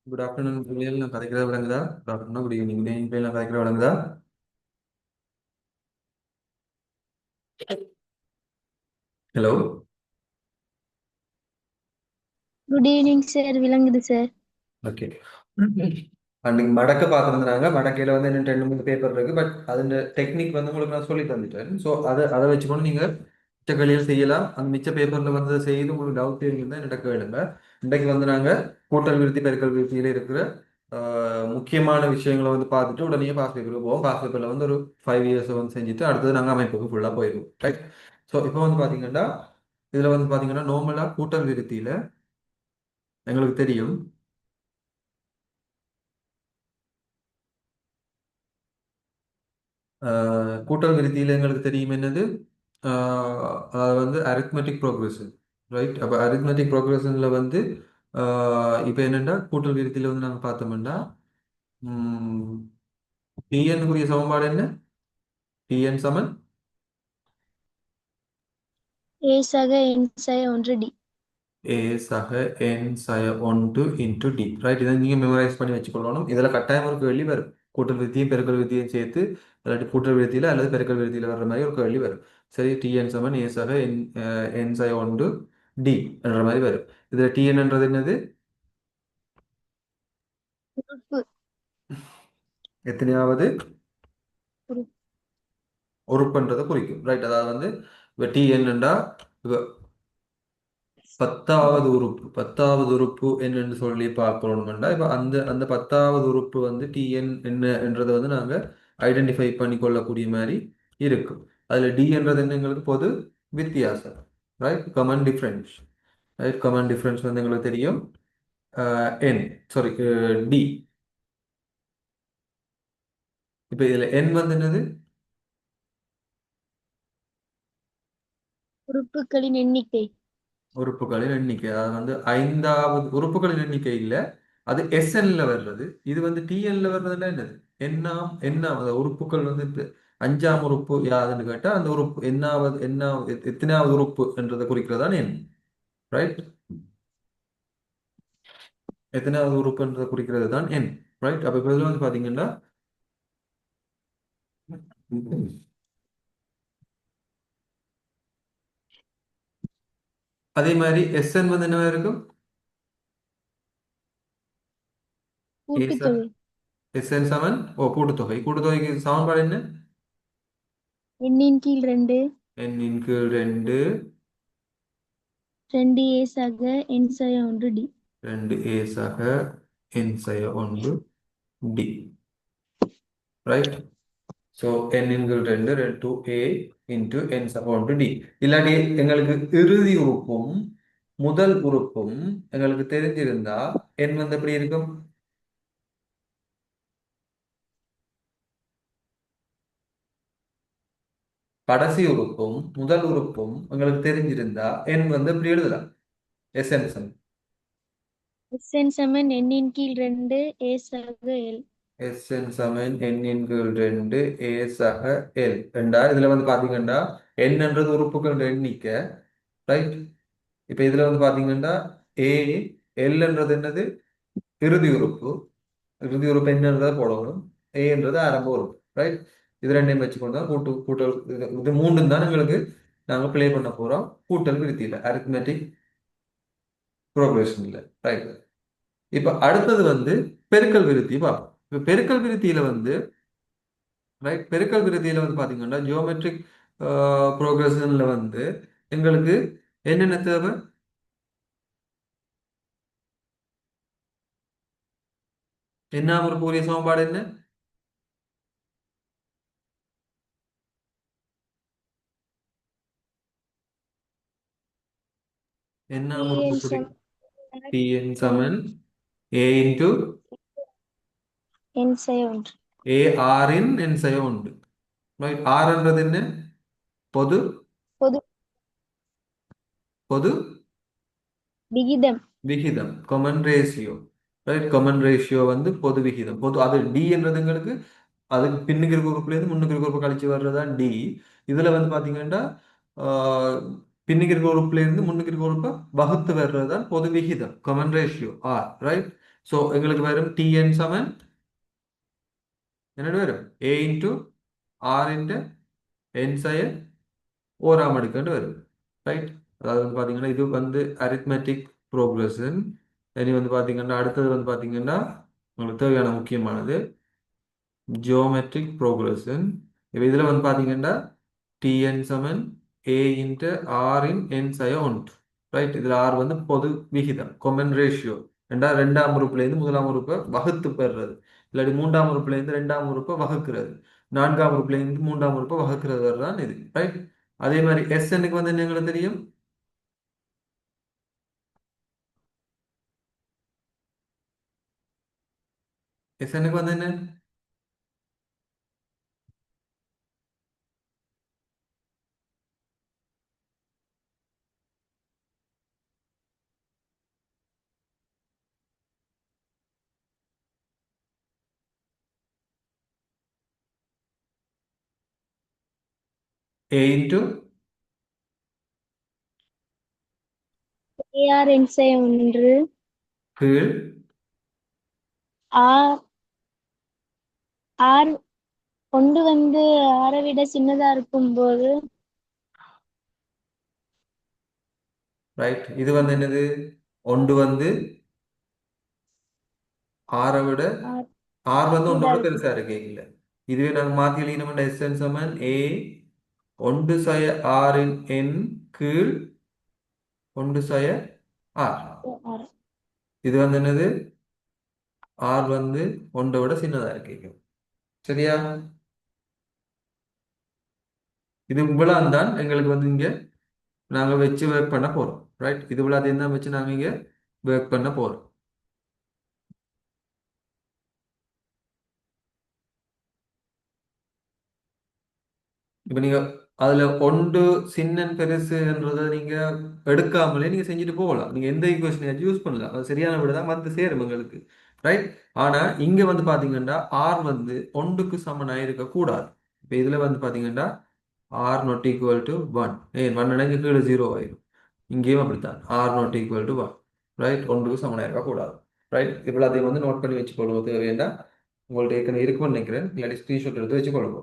Good afternoon பிள்ளைகள், நான் கதைக்கிறத விளங்குதா? குட் ஆஃப்டர்நூன், குட் ஈவினிங் பிள்ளைகள், நான் கதைக்கிறத விளங்குதா? ஹலோ. Good evening sir. விளங்குது சார். ஓகே. அன்னைக்கு மடக்க பார்த்துருந்தாங்க. மடக்கையில் வந்து என்ன 2 3 பேப்பர் இருக்கு. பட் அதோட டெக்னிக் வந்து உங்களுக்கு நான் சொல்லி தந்துட்டேன். ஸோ அதை வச்சுக்கொண்டு நீங்கள் மிச்ச களியில் செய்யலாம். அந்த மிச்ச பேப்பரில் வந்து செய்து உங்களுக்கு டவுட் இருந்தால் என்னிட்ட கேளுங்க. இன்றைக்கு வந்து நாங்கள் கூட்டல் விருத்தி பெருக்கல் விருத்தியில் இருக்கிற முக்கியமான விஷயங்களை வந்து பார்த்துட்டு உடனே பாஸ் பேப்பருக்கு போவோம். பாஸ் பேப்பரில் வந்து ஒரு 5 இயர்ஸ் வந்து செஞ்சுட்டு அடுத்தது நாங்கள் அமைப்புக்கு ஃபுல்லாக போயிடுவோம். ரைட். ஸோ இப்போ வந்து பார்த்தீங்கன்னா இதில் வந்து பார்த்தீங்கன்னா நார்மலாக கூட்டல் விருத்தியில் எங்களுக்கு தெரியும். கூட்டல் விருத்தியில் எங்களுக்கு தெரியும் என்னது. அது வந்து அரித்மெட்டிக் ப்ரோக்ரஷன். ரைட். அப்போ அரித்மெட்டிக் ப்ரோக்ரஷனில் வந்து இப்போ என்னென்னா கூட்டல் விருத்தியில் வந்து நாங்கள் பார்த்தோம்னா டிஎன்னுக்குரிய சமன்பாடு என்ன? டிஎன் சமன் ஏ சக என் சக ஒன்று டி. ஏ சக என் சய ஒன்று இன்டு டி. ரைட். இதை நீங்கள் மெமரைஸ் பண்ணி வச்சுக்கொள்ளணும். இதில் கட்டாயம் ஒரு கேள்வி வரும். கூட்டல் விருத்தியும் பெருக்கல் விருத்தியும் சேர்த்து இல்லாட்டி கூட்டல் விருத்தியில் அல்லது பெருக்கல் விருத்தியில் வர்ற மாதிரி ஒரு கேள்வி வரும். சரி. டிஎன் சமன் ஏ சக என் சய ஒன்று டி என்ற மாதிரி வரும். இதில் டிஎன்ன்றது என்னது? உறுப்பு. எத்தனையாவது உறுப்பு. உறுப்புன்றதை குறிக்கும். ரைட். அதாவது வந்து இப்போ டிஎன்ன்றா பத்தாவது உறுப்பு. பத்தாவது உறுப்பு என்னன்னு சொல்லி பார்க்கணும்னா இப்போ அந்த அந்த பத்தாவது உறுப்பு வந்து டிஎன் என்ன என்றதை வந்து நாங்கள் ஐடென்டிஃபை பண்ணி கொள்ளக்கூடிய மாதிரி இருக்கும். அதில் டி என்றது என்ன எங்களுக்கு பொது வித்தியாசம். Right. Common difference. Right. Common difference வந்து எங்களுக்கு தெரியும். என் சாரி டி. இப்போ இதில் என் வந்து என்னது? உறுப்புகளின் எண்ணிக்கை. உறுப்புகளின் எண்ணிக்கை. அது வந்து ஐந்தாவது உறுப்புகளின் எண்ணிக்கை இல்லை. அது எஸ்என்ல வர்றது. இது வந்து டிஎன்ல வர்றதுன்னா என்னது? எண்ணாம் அந்த உறுப்புகள் வந்து இப்ப அஞ்சாம் உறுப்பு யாதுன்னு கேட்டா அந்த உறுப்பு என்னாவது எத்தனாவது உறுப்பு என்றதை குறிக்கிறதான் எண். ரைட். எத்தனாவது உறுப்புன்றதை குறிக்கிறது தான் எண். ரைட். அப்ப இப்ப இதுல வந்து பாத்தீங்கன்னா அதே மாதிரி எஸ்என் வந்து என்னவா இருக்கும்? கூட்டுத்தொகை. எஸ்என் சமன் கூட்டுத்தொகை. கூட்டுத்தொகைக்கு சமன்பாடு என்ன? எண்ணின் கீழ் ரெண்டு. எண்ணின் கீழ் 2. ரெண்டு ஏ சக என் சக ஒன்று டி. 2 ஏ சக என் சய 1 டி. ரைட். ஸோ n இன்கள் 2 2a இன்டு n சமம் டு டி. இல்லாட்டி எங்களுக்கு இறுதி உறுப்பும் முதல் உறுப்பும் எங்களுக்கு தெரிஞ்சிருந்தா n வந்து எப்படி இருக்கும்? கடைசி உறுப்பும் முதல் உறுப்பும் எங்களுக்கு தெரிஞ்சிருந்தா n வந்து எப்படி எழுதலாம்? எஸ்என்சன். எஸ்என் சமன் எண்ணின் கீழ் ரெண்டு ஏ சக எல். எஸ்என் சமன் n இன்கள் 2 a சக l ரெண்டா. இதுல வந்து பாத்தீங்கன்னா என்னன்றது உறுப்புகள் எண்ணிக்கை. ரைட். இப்ப இதுல வந்து பாத்தீங்கன்னா ஏ எல்ன்றது என்னது? இறுதி உறுப்பு. இறுதி உறுப்பு என்னன்றதை போடணும். ஏன்றது ஆரம்ப உறுப்பு. ரைட். இது ரெண்டையும் வச்சுக்கொண்டு தான் கூட்டல் இது மூன்றும் தான் எங்களுக்கு நாங்கள் ப்ளே பண்ண போறோம் கூட்டல் விருத்தியில அரித்மெட்டிக் ப்ரோக்ரஷன்ல. ரைட். இப்ப அடுத்தது வந்து பெருக்கல் விருத்தி பார்ப்போம். இப்ப பெருக்கல் விருத்தியில வந்து ரைட். பெருக்கல் விருத்தியில வந்து பாத்தீங்கன்னா ஜியோமெட்ரிக் ப்ரோக்ரஷன்ல வந்து எங்களுக்கு என்னென்ன தேவை? என்ன ஒரு கூறிய சமன்பாடு என்ன? என்ன ஒரு டிஎல் கூறி சமன் டிஎன் என் சமன் ஏ இன்டு என் சக ஒன்று. ஏ ஆரின் என் செய்ய உண்டு. ரைட். ஆர்ன்றது என்ன? பொது பொது பொது விகிதம். விகிதம். Common ratio. Right. Common ratio வந்து பொது விகிதம். பொது அது டி என்றதுங்களுக்கு அதுக்கு பின்னுக்கு இருக்க உறுப்புலேருந்து முன்னுக்கு இருக்க உறுப்பு கழிச்சு வர்றதுதான் டி. இதுல வந்து பாத்தீங்கன்னா ஆஹ், பின்னுக்கு இருக்க உறுப்புல இருந்து முன்னுக்கு இருக்க உறுப்பை வகுத்து வர்றதுதான் பொது விகிதம். Common ratio r. Right. So எங்களுக்கு வரும் டிஎன் சமன் என்னென்னு வரும் a into r into n சய ஓராம் அடுக்குன்னு வரும் ரைட். அதாவது வந்து பார்த்தீங்கன்னா இது வந்து அரித்மெட்டிக் ப்ரோக்ரஷன். இனி வந்து பார்த்தீங்கன்னா அடுத்தது வந்து பார்த்தீங்கன்னா உங்களுக்கு தேவையான முக்கியமானது ஜியோமெட்ரிக் ப்ரோக்ரஷன். இப்போ இதில் வந்து பார்த்தீங்கன்னா டிஎன் சமன் ஏ இன்ட்டு ஆர் இன் என் சய ஒன்று ரைட். இதில் ஆர் வந்து பொது விகிதம் கொமன் ரேஷியோ. ரெண்டாம் உறுப்புலேருந்து முதலாம் உறுப்பை வகுத்து பெறுறது, இல்லாட்டி மூன்றாம் உறுப்புலேருந்து ரெண்டாம் உறுப்பை வகுக்கிறது, நான்காம் உறுப்புலேருந்து மூன்றாம் உறுப்பை வகுக்கிறது தான் இது ரைட். அதே மாதிரி எஸ்என்னுக்கு வந்து என்ன எங்களுக்கு தெரியும், எஸ்என்னுக்கு வந்து என்ன ஏ இன்ட்டு AR என்சை 1 கீழ் ஆர் ஆர் ஒன்று வந்து ஆரை விட சின்னதா இருக்கும்போது ரைட். இது வந்து என்னது, ஒன்று வந்து ஆரை விட ஆர் ஆர் வந்து சின்னதா ஒன்றோட இருக்கும். பெருசா இருக்கு இல்ல. இதுவே நாங்கள் மாற்றி எழுதினோம்னா எஸ்என் சமன் ஏ ஒன்று சய ஆரின் என் கீழ் ஒன்று சய ஆர். ஆர் இது வந்து என்னது, ஆர் வந்து ஒன்றை விட சின்னதா இருக்கு சரியா. இது இவ்வளவு தான் எங்களுக்கு வந்து இங்க நாங்க வச்சு ஒர்க் பண்ண போறோம் ரைட். இது இவ்வளவு தான் வச்சு நாங்க இங்க ஒர்க் பண்ண போறோம். இப்ப நீங்க அதுல ஒன்று சின்னன் பெருசுன்றதை நீங்க எடுக்காமலே நீங்க செஞ்சுட்டு போகலாம். நீங்க எந்த ஈக்குவேஷன் யூஸ் பண்ணலாம், அது சரியான விட தான் வந்து சேரும் எங்களுக்கு ரைட். ஆனா இங்க வந்து பாத்தீங்கன்னா ஆர் வந்து ஒன்றுக்கு சமனாக இருக்க கூடாது. இப்ப இதுல வந்து பாத்தீங்கன்னா r not equal to one, one இணைஞ்சு கீழே ஜீரோ ஆயிரும். இங்கேயும் அப்படித்தான் r not equal to one right, ஒன்றுக்கு சமனாக இருக்க கூடாது ரைட். இப்போ அதையும் வந்து நோட் பண்ணி வச்சுக்கொள்வது வேண்டாம், உங்கள்ட்ட ஏற்கனவே இருக்கும்னு நினைக்கிறேன், இல்லாட்டி ஸ்க்ரீன்ஷாட் எடுத்து வச்சுக்கொள்ளுங்க.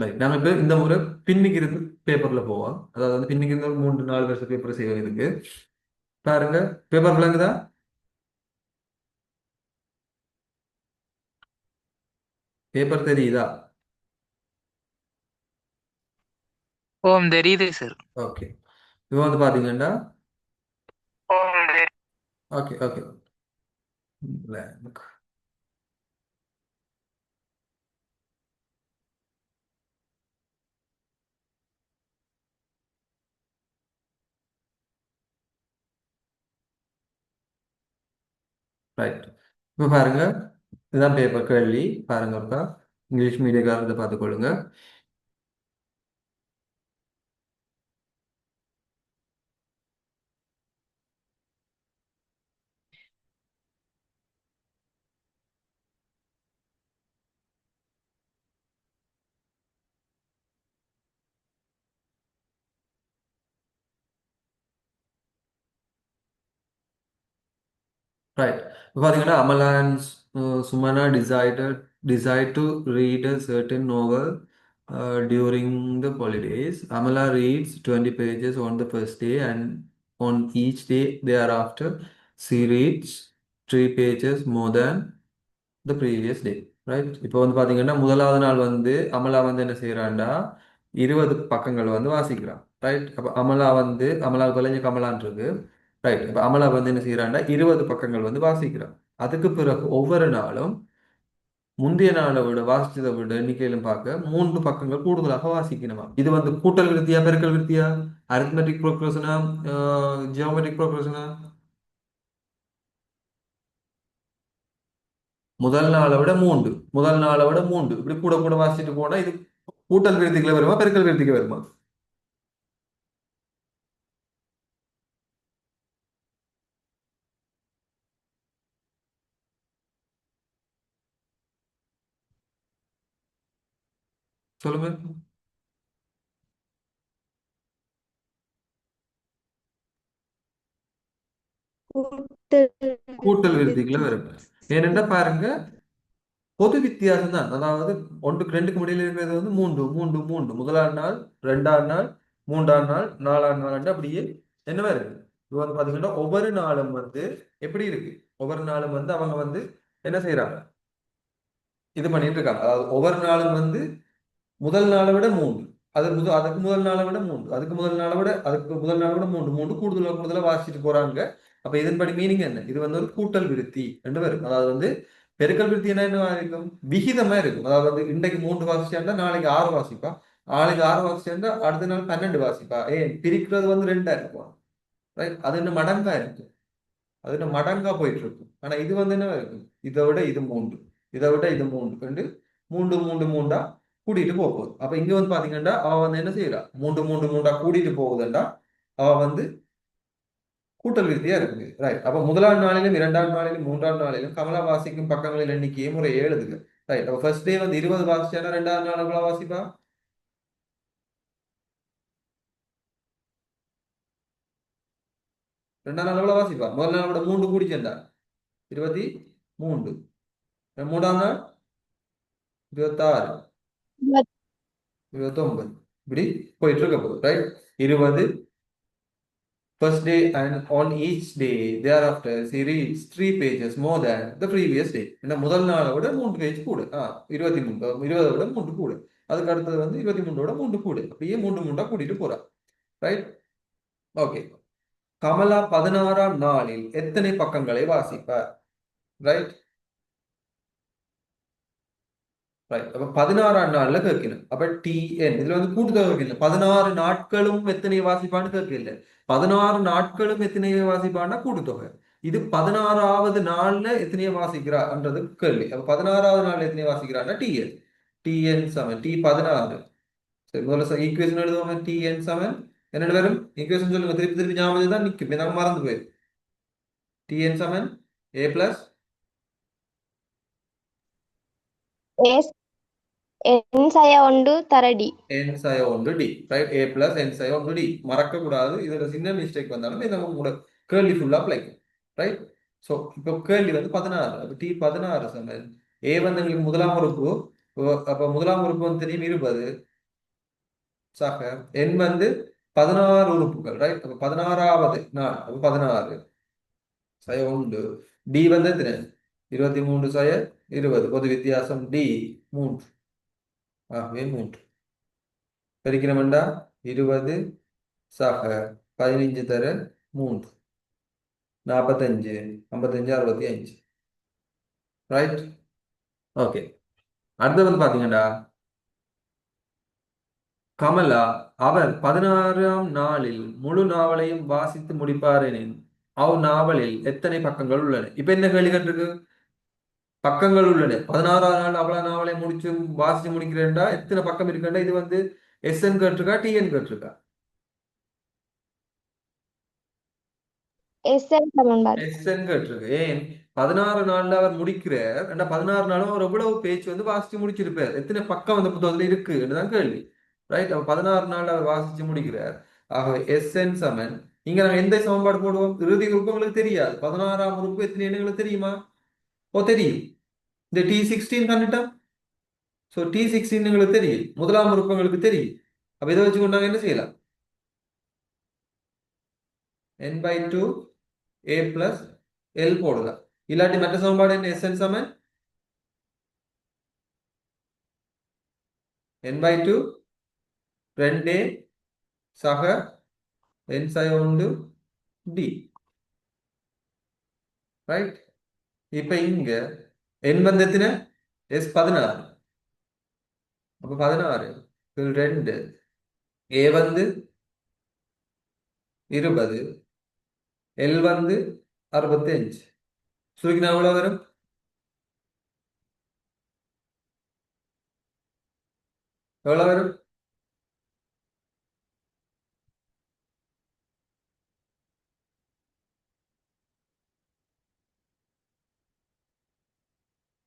ரைட், நாங்கள் இப்போ இந்த முறை பின்னுக்கு இருந்து பேப்பர்ல போவோம். அதாவது வந்து பின்னுக்கு இருந்து ஒரு 3-4 வருஷம் பேப்பர் செய்ய வேண்டியதுக்கு பாருங்க. பேப்பர் விளங்குதா, பேப்பர் தெரியுதா? ஓம் தெரியுது சார். ஓகே. இப்போ வந்து பாத்தீங்கன்னா ஓம் ஓகே ஓகே blank. ரைட். இப்போ பாருங்க, இதுதான் பேப்பர் கேள்வி. பாருங்க ஒருக்கா இங்கிலீஷ் மீடியக்காரத்தை பார்த்துக்கொள்ளுங்க. Right. இப்போ பார்த்தீங்கன்னா Amala and Sumana decide to read a certain novel during the holidays. Amala reads 20 pages on the first day and on each day thereafter she reads 3 pages more than the previous day. Right. இப்போ வந்து பார்த்தீங்கன்னா முதலாவது நாள் வந்து அமலா வந்து என்ன செய்கிறாண்டா 20 பக்கங்கள் வந்து வாசிக்கிறான் ரைட். அப்போ அமலா கலைஞ கமலான் இருக்கு ரைட். இப்போ அமலா வந்து என்ன செய்கிறாண்டா 20 பக்கங்கள் வந்து வாசிக்கிறான். அதுக்கு பிறகு ஒவ்வொரு நாளும் முந்தைய நாளை விட வாசிச்சதை விட எண்ணிக்கையிலும் பார்க்க 3 பக்கங்கள் கூடுதலாக வாசிக்கணுமா. இது வந்து கூட்டல் விருத்தியா பெருக்கல் விருத்தியா, அரித்மெட்டிக் ப்ரோக்ரஷனா, ஜியோமெட்ரிக் ப்ரோக்ரஷனா? முதல் நாளை விட மூன்று, முதல் நாளை விட மூன்று, இப்படி கூட கூட வாசிச்சுட்டு போனா இது கூட்டல் விருத்திகளை வருமா பெருக்கல் விருத்திக்கு வருமா? சொல்லுங்க. கூட்டல் கூட்டல் விருத்திகளை விருத்தி. வரும். ஏனென்றா பாருங்க, பொது வித்தியாசம் தான். அதாவது ஒன்றுக்கு ரெண்டுக்கு முடியல இருக்கிறது வந்து மூன்று மூன்று மூன்று, முதலாம் நாள், ரெண்டாம் நாள், மூன்றாம் நாள், நாலாம் நாள், அப்படியே என்னவா இருக்கு. இது வந்து பாத்தீங்கன்னா ஒவ்வொரு நாளும் வந்து எப்படி இருக்கு, ஒவ்வொரு நாளும் வந்து அவங்க வந்து என்ன செய்யறாங்க, இது பண்ணிட்டு இருக்காங்க. அதாவது ஒவ்வொரு நாளும் வந்து முதல் நாளை விட மூன்று, அதுக்கு முதல் நாளை விட மூன்று, அதுக்கு முதல் நாளை விட மூன்று மூன்று கூடுதலா கூடுதலா வாசிச்சுட்டு போறாங்க. அப்ப இதன்படி மீனிங் என்ன, இது வந்து ஒரு கூட்டல் விருத்தி என்று வரும். அதாவது வந்து பெருக்கல் விருத்தி என்ன இருக்கும், விகிதமா இருக்கும். அதாவது வந்து இன்றைக்கு மூன்று வாசிச்சா நாளைக்கு ஆறு வாசிப்பா, நாளைக்கு ஆறு வாசிச்சா அடுத்த நாள் 12 வாசிப்பா. ஏன் பிரிக்கிறது வந்து ரெண்டா இருக்கும், ரைட்? அது என்ன மடங்கா இருக்கும், அது என்ன மடங்கா போயிட்டு இருக்கும். ஆனா இது வந்து என்ன இருக்கும், இதை விட இது மூன்று, இதை விட இது மூன்று கண்டு மூன்று மூன்று மூன்றா கூட்டிட்டு போக போகுது. அப்ப இங்க வந்து பாத்தீங்கன்னா அவ வந்து என்ன செய்யறா, மூன்று மூன்று மூன்றா கூட்டிட்டு போகுதுண்டா அவ வந்து கூட்டல் விருத்தியா இருக்குது, ரைட்? அப்ப முதலாம் நாளிலும் இரண்டாம் நாளிலும் மூன்றாம் நாளிலும் கமலா வாசிக்கும் பக்கங்களில் எண்ணிக்கையே முறை எழுதுக, ரைட்? அப்ப ஃபர்ஸ்ட் டே வந்து 20 வாசிச்சானா ரெண்டாவது நாள் எவ்வளவு வாசிப்பா? ரெண்டாம் நாள் எவ்வளவு வாசிப்பா? முதல் நாள் விட மூன்று கூடிச்சேன்டா 23. மூன்றாம் நாள் 26, 29, இப்படி போயிட்டு இருக்க போகுது, right? 20 first day, and on each day thereafter she reads 3 pages more than the previous day. இந்த முதல் நாளை விட 3 பேஜ் கூட, 23, 20 விட 3 கூட, அதுக்கு அடுத்தது வந்து 23 3 கூட, அப்படியே மூன்று மூன்றா கூட்டிட்டு போறா, ரைட்? ஓகே. கமலா 16ஆம் நாளில் எத்தனை பக்கங்களை வாசிப்பார், ரைட்? ரைட். அப்ப 16ஆம் நாள்ல கேட்கணும். அப்ப TN இதுல வந்து கூட்டுத்தொகை கேட்கல. 16 நாட்களும் எத்தனை வாசிப்பான்னு கேட்கல. 16 நாட்களும் எத்தனையை வாசிப்பான்னா கூட்டுத்தொகை. இது 16ஆவது நாள்ல எத்தனையை வாசிக்கிறான்றது கேள்வி. அப்ப 16ஆவது நாள்ல எத்தனை வாசிக்கிறான்னா TN. TN சமன் T16. சரி, முதல்ல ஈக்குவேஷன் எழுதுவாங்க. TN சமன் என்ன வரும், ஈக்குவேஷன் சொல்லுங்க, திருப்பி திருப்பி ஞாபகம் தான் நிற்கும், நம்ம மறந்து போயிடும். TN சமன் A plus என்சய ஒன்று தரடி. n சய ஒன்று d, right? A plus n சய ஒன்று டி, மறக்க கூடாது. இதோட சின்ன மிஸ்டேக் வந்தாலும் இதை நம்ம கூட கேள்வி ஃபுல்லா அப்ளைக்கும், ரைட்? ஸோ இப்போ கேள்வி வந்து 16, அப்போ T16 சமன் A வந்து எங்களுக்கு முதலாம் உறுப்பு, அப்போ முதலாம் உறுப்பு வந்து தெரியும் 20 சாக, n வந்து 16 உறுப்புகள், ரைட்? அப்போ 16ஆவது நாள், அப்போ 16 சய ஒன்று, டி வந்து எத்தனை, 23 சய 20, பொது வித்தியாசம் டி 3, ஆகவே 3 பெருக்கிறோம்டா 20 சக 15 தர 3, 45, 55, 65, ரைட்? ஓகே. அடுத்து வந்து பாத்தீங்கன்னா கமலா அவர் 16ஆம் நாளில் முழு நாவலையும் வாசித்து முடிப்பார் எனின் நாவலில் எத்தனை பக்கங்கள் உள்ளன? இப்ப என்ன கேள்வி கேட்டிருக்கு, பக்கங்கள் உள்ளன. 16ஆம் நாள் அவ்வளவு நாவலை முடிச்சு வாசிச்சு முடிக்கிறேன்டா எத்தனை பக்கம் இருக்குண்டா, இது வந்து SN கேட்டிருக்கா TN கேட்டிருக்கா? எஸ்என் சமன்பாடு. எஸ்என் கேட்டிருக்கு. ஏன் 16 நாள்ல அவர் முடிக்கிறார், ஏன்னா 16 நாளும் அவர் எவ்வளவு பேச்சு வந்து வாசிச்சு முடிச்சிருப்பார், எத்தனை பக்கம் அந்த புத்தகத்துல இருக்கு என்றுதான் கேள்வி, ரைட்? அப்ப 16 நாள்ல அவர் வாசிச்சு முடிக்கிறார். ஆகவே SN சமன், இங்க நம்ம எந்த சமன்பாடு போடுவோம், இறுதி உறுப்பு உங்களுக்கு தெரியாது. 16ஆம் உறுப்பு எத்தனை எண்ணுங்களுக்கு தெரியுமா? ஓ தெரியும், இந்த T16 கண்டுட்டா. ஸோ T16 எங்களுக்கு தெரியும், முதலாம் உறுப்பு எங்களுக்கு தெரியும். அப்ப இதை வச்சு கொண்டாங்க என்ன செய்யலாம், n/2 A plus L போடலாம். இல்லாட்டி மற்ற சமன்பாடு என்ன, SN சமன் n/2 2A சக n சய ஒன்று டி, ரைட்? இப்ப இங்க n வந்து எத்தனை, S16, அப்ப 16 2, A வந்து 20, L வந்து 65, சுருக்கினா எவ்வளவு வரும், எவ்வளவு வரும்?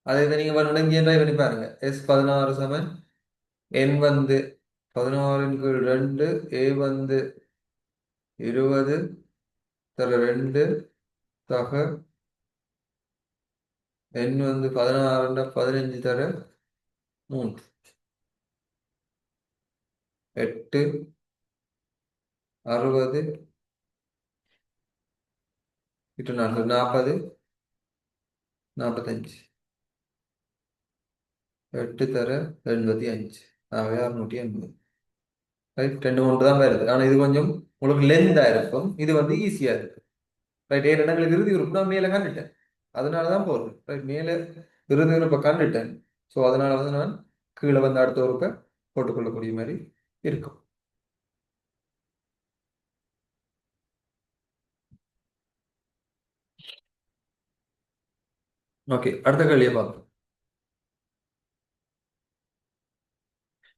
அதை இதை நீங்க பண்ணி பண்ணி பாருங்க. S16 சமன் என் வந்து 16 × 2, ஏ வந்து 20 தர 2 சக என் வந்து 16 15 தர 3 8 60 இட்டு 40 45 8 தர 85 ஆகவே 680. ரைட், ரெண்டு மூன்று தான் வருது. ஆனா இது கொஞ்சம் உங்களுக்கு லென்தா இருக்கும், இது வந்து ஈஸியா இருக்கு. ரைட், ஏழு இடங்களுக்கு இறுதி உறுப்பு நான் மேல கண்டுட்டேன், அதனாலதான் போடுறேன். ரைட், மேல இறுதி உறுப்பை கண்டுட்டேன். ஸோ அதனால வந்து நான் கீழே வந்து அடுத்த உறுப்பை போட்டுக்கொள்ளக்கூடிய மாதிரி இருக்கும். ஓகே, அடுத்த கேள்வியை பார்ப்போம்.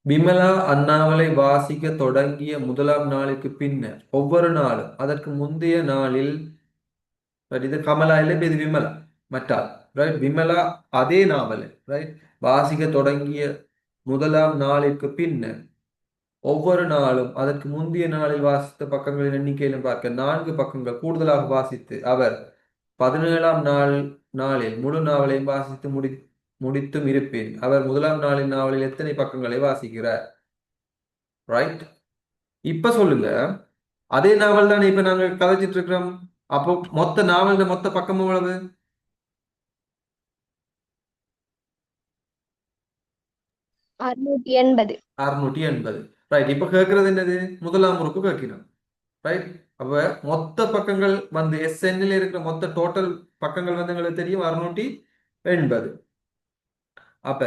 விமலா அந்நாவலை வாசிக்க தொடங்கிய முதலாம் நாளுக்கு பின்னர் ஒவ்வொரு நாளும் அதற்கு முந்தைய நாளில், ரைட், இது கமலா இல்லை, இப்ப இது விமலா மற்றாள். ரைட், விமலா அதே நாவலை ரைட் வாசிக்க தொடங்கிய முதலாம் நாளிற்கு பின்னர் ஒவ்வொரு நாளும் அதற்கு முந்தைய நாளில் வாசித்த பக்கங்களின் எண்ணிக்கையிலும் பார்க்க 4 பக்கங்கள் கூடுதலாக வாசித்து அவர் 17ஆம் நாளில் முழு நாவலையும் வாசித்து முடித்தும் இருப்பேன். அவர் முதலாம் நாளின் நாவலில் எத்தனை பக்கங்களை வாசிக்கிறார்? ரைட், இப்ப சொல்லுங்க, அதே நாவல் தானே இப்ப நாங்க கதைச்சிட்டு இருக்கிறோம். அப்போ மொத்த நாவல் மொத்த பக்கம் எவ்வளவு? 680. 680. ரைட், இப்ப கேட்கறது என்னது? முதலாம் உறுப்பு கேட்கிறோம். ரைட், அப்ப மொத்த பக்கங்கள் வந்து SNல இருக்கிற மொத்த டோட்டல் பக்கங்கள் வந்து எங்களுக்கு தெரியும் 680. அப்ப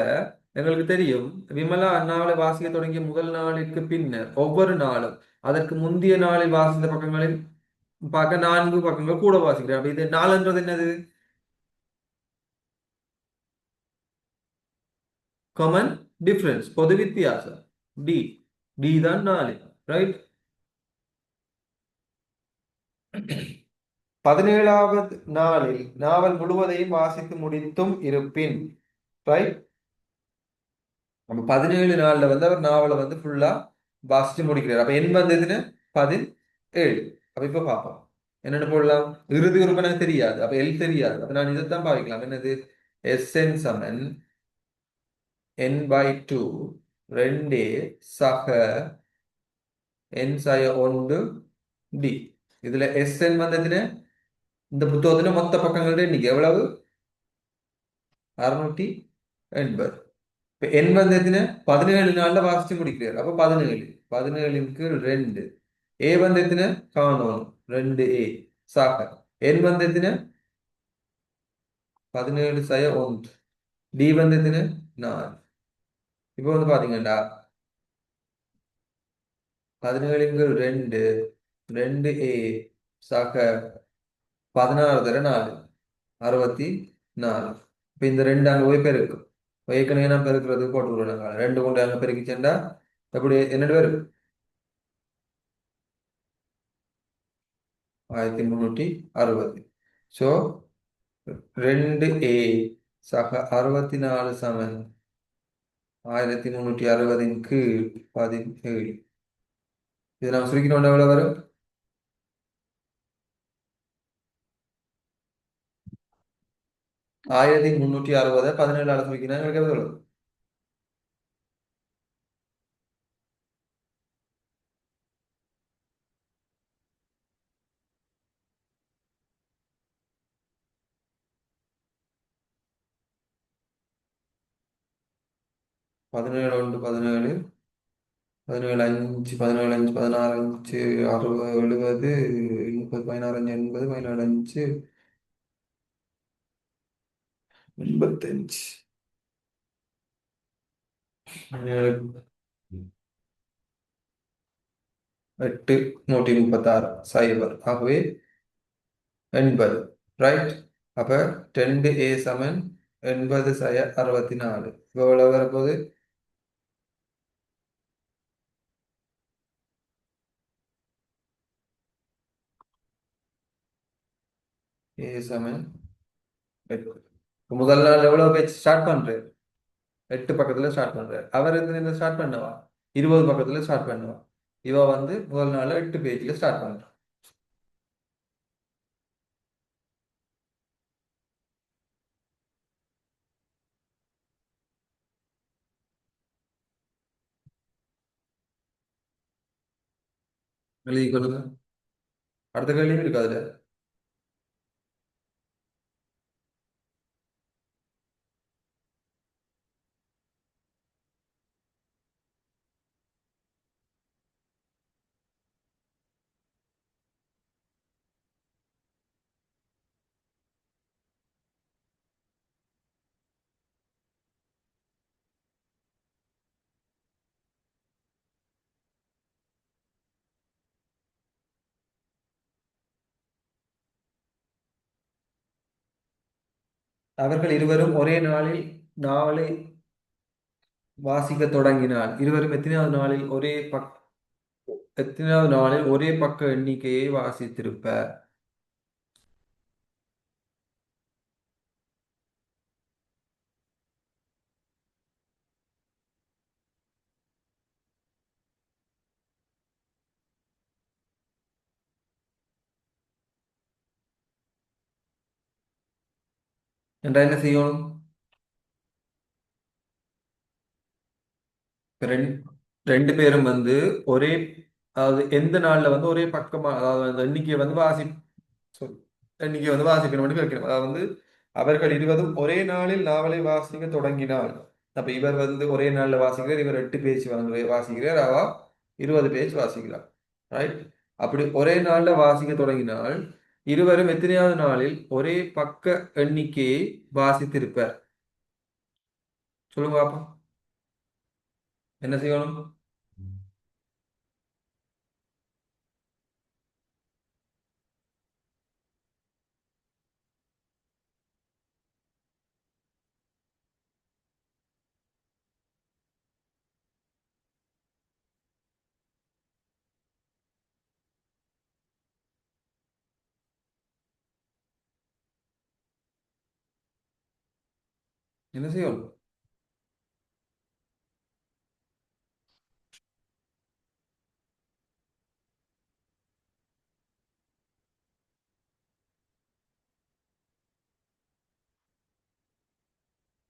எங்களுக்கு தெரியும் விமலா அந்நாவலை வாசிக்க தொடங்கிய முதல் நாளிற்கு பின்னர் ஒவ்வொரு நாளும் அதற்கு முந்தைய நாளில் வாசித்த பக்கங்களில் பார்க்க 4 பக்கங்கள் கூட வாசிக்கிறேன். அப்ப இது 4ன்றது என்னது? காமன் டிஃபரன்ஸ், பொது வித்தியாசம். டி டி தான் 4. ரைட், 17ஆவது நாளில் நாவல் முழுவதையும் வாசித்து முடித்தும் இருப்பின். ரைட், நம்ம 17 நாள்ல வந்து அவர் நாவலை வந்து ஃபுல்லா வாசிச்சு முடிக்கிறார். அப்ப என் வந்து எதுன்னு 17. அப்ப இப்ப பார்ப்போம் என்னென்ன போடலாம். இறுதி உறுப்பு எனக்கு தெரியாது, அப்ப எல் தெரியாது, அப்ப நான் இதைத்தான் பாவிக்கலாம். என்னது? SN சமன் N/2 2 சக N சய 1 டி. இதுல SN வந்து எதுன்னு, இந்த புத்தகத்துல மொத்த பக்கங்களுடைய எண்ணிக்கை எவ்வளவு? 680. இப்ப என் வந்து எத்தனை? 17 நாள்ல வாசிச்சு முடிக்கிறார். அப்ப 17 17 × 2. ஏ வந்து எத்தனை? காணோம் 2A சாக. என் வந்து எத்தனை? 17 சய 1. டி வந்து எத்தனை? 4. இப்போ வந்து பாத்தீங்கன்னா 17 × 2 2A சாக 16 தர 4 64. இப்ப இந்த ரெண்டு அங்க போய் பெருக்கும். ஏற்கனவே நான் பெருக்கிறது போட்டு விடுறாங்க. 2 கொண்டு அங்க பெருக்கிச்சேன்டா எப்படி என்னோட பேரு 1360. ஸோ 2A சக 64 சமன் 1360 கீழ் 17. இது நம்ம சுருக்கினோட எவ்வளவு வரும்? 1360 17 சுருக்கினா எங்களுக்கு எவ்வளவு? பதினேழு ஒன்று 17 17 5 17 5 16 5 60 70 30 16 5 80 17 5 85 8 136 சைபர். ஆகவே 80. ரைட், அப்ப 2A சமன் 80 சய 64. இப்போ எவ்வளவு வரப்போகுது? ஏ சமன் 8. முதல் நாள் எவ்வளவு பேஜ் ஸ்டார்ட் பண்றாரு? 8 பக்கத்துல ஸ்டார்ட் பண்றாரு. அவர் எத்தனை ஸ்டார்ட் பண்ணவா? 20 பக்கத்துல ஸ்டார்ட் பண்ணுவா. இவ வந்து முதல் நாள் 8 பேஜ்ல ஸ்டார்ட் பண்றா. எழுதி கொள்ளுங்க. அடுத்த கேள்வியும் இருக்கு அதுல. அவர்கள் இருவரும் ஒரே நாளில் நாவலை வாசிக்க தொடங்கினார். இருவரும் எத்தனையாவது நாளில் ஒரே பக்க எண்ணிக்கையை வாசித்திருப்பர்? என்றா என்ன செய்யணும்? ரெண்டு ரெண்டு பேரும் வந்து ஒரே, அதாவது எந்த நாள்ல வந்து ஒரே பக்கமா, அதாவது அந்த எண்ணிக்கையை வந்து சொல் எண்ணிக்கையை வந்து வாசிக்கணும்னு கேட்கணும். அதாவது வந்து அவர்கள் இருவரும் ஒரே நாளில் நாவலை வாசிக்க தொடங்கினார். அப்ப இவர் வந்து ஒரே நாள்ல வாசிக்கிறார், இவர் 8 பேஜ் வந்து வாசிக்கிறார், அவ 20 பேஜ் வாசிக்கிறார். ரைட்? அப்படி ஒரே நாள்ல வாசிக்க தொடங்கினால் இருவரும் எத்தனையாவது நாளில் ஒரே பக்க எண்ணிக்கையை வாசித்திருப்பர்? சொல்லுங்க பாப்போம். என்ன செய்யணும்? என்ன செய்யணும்?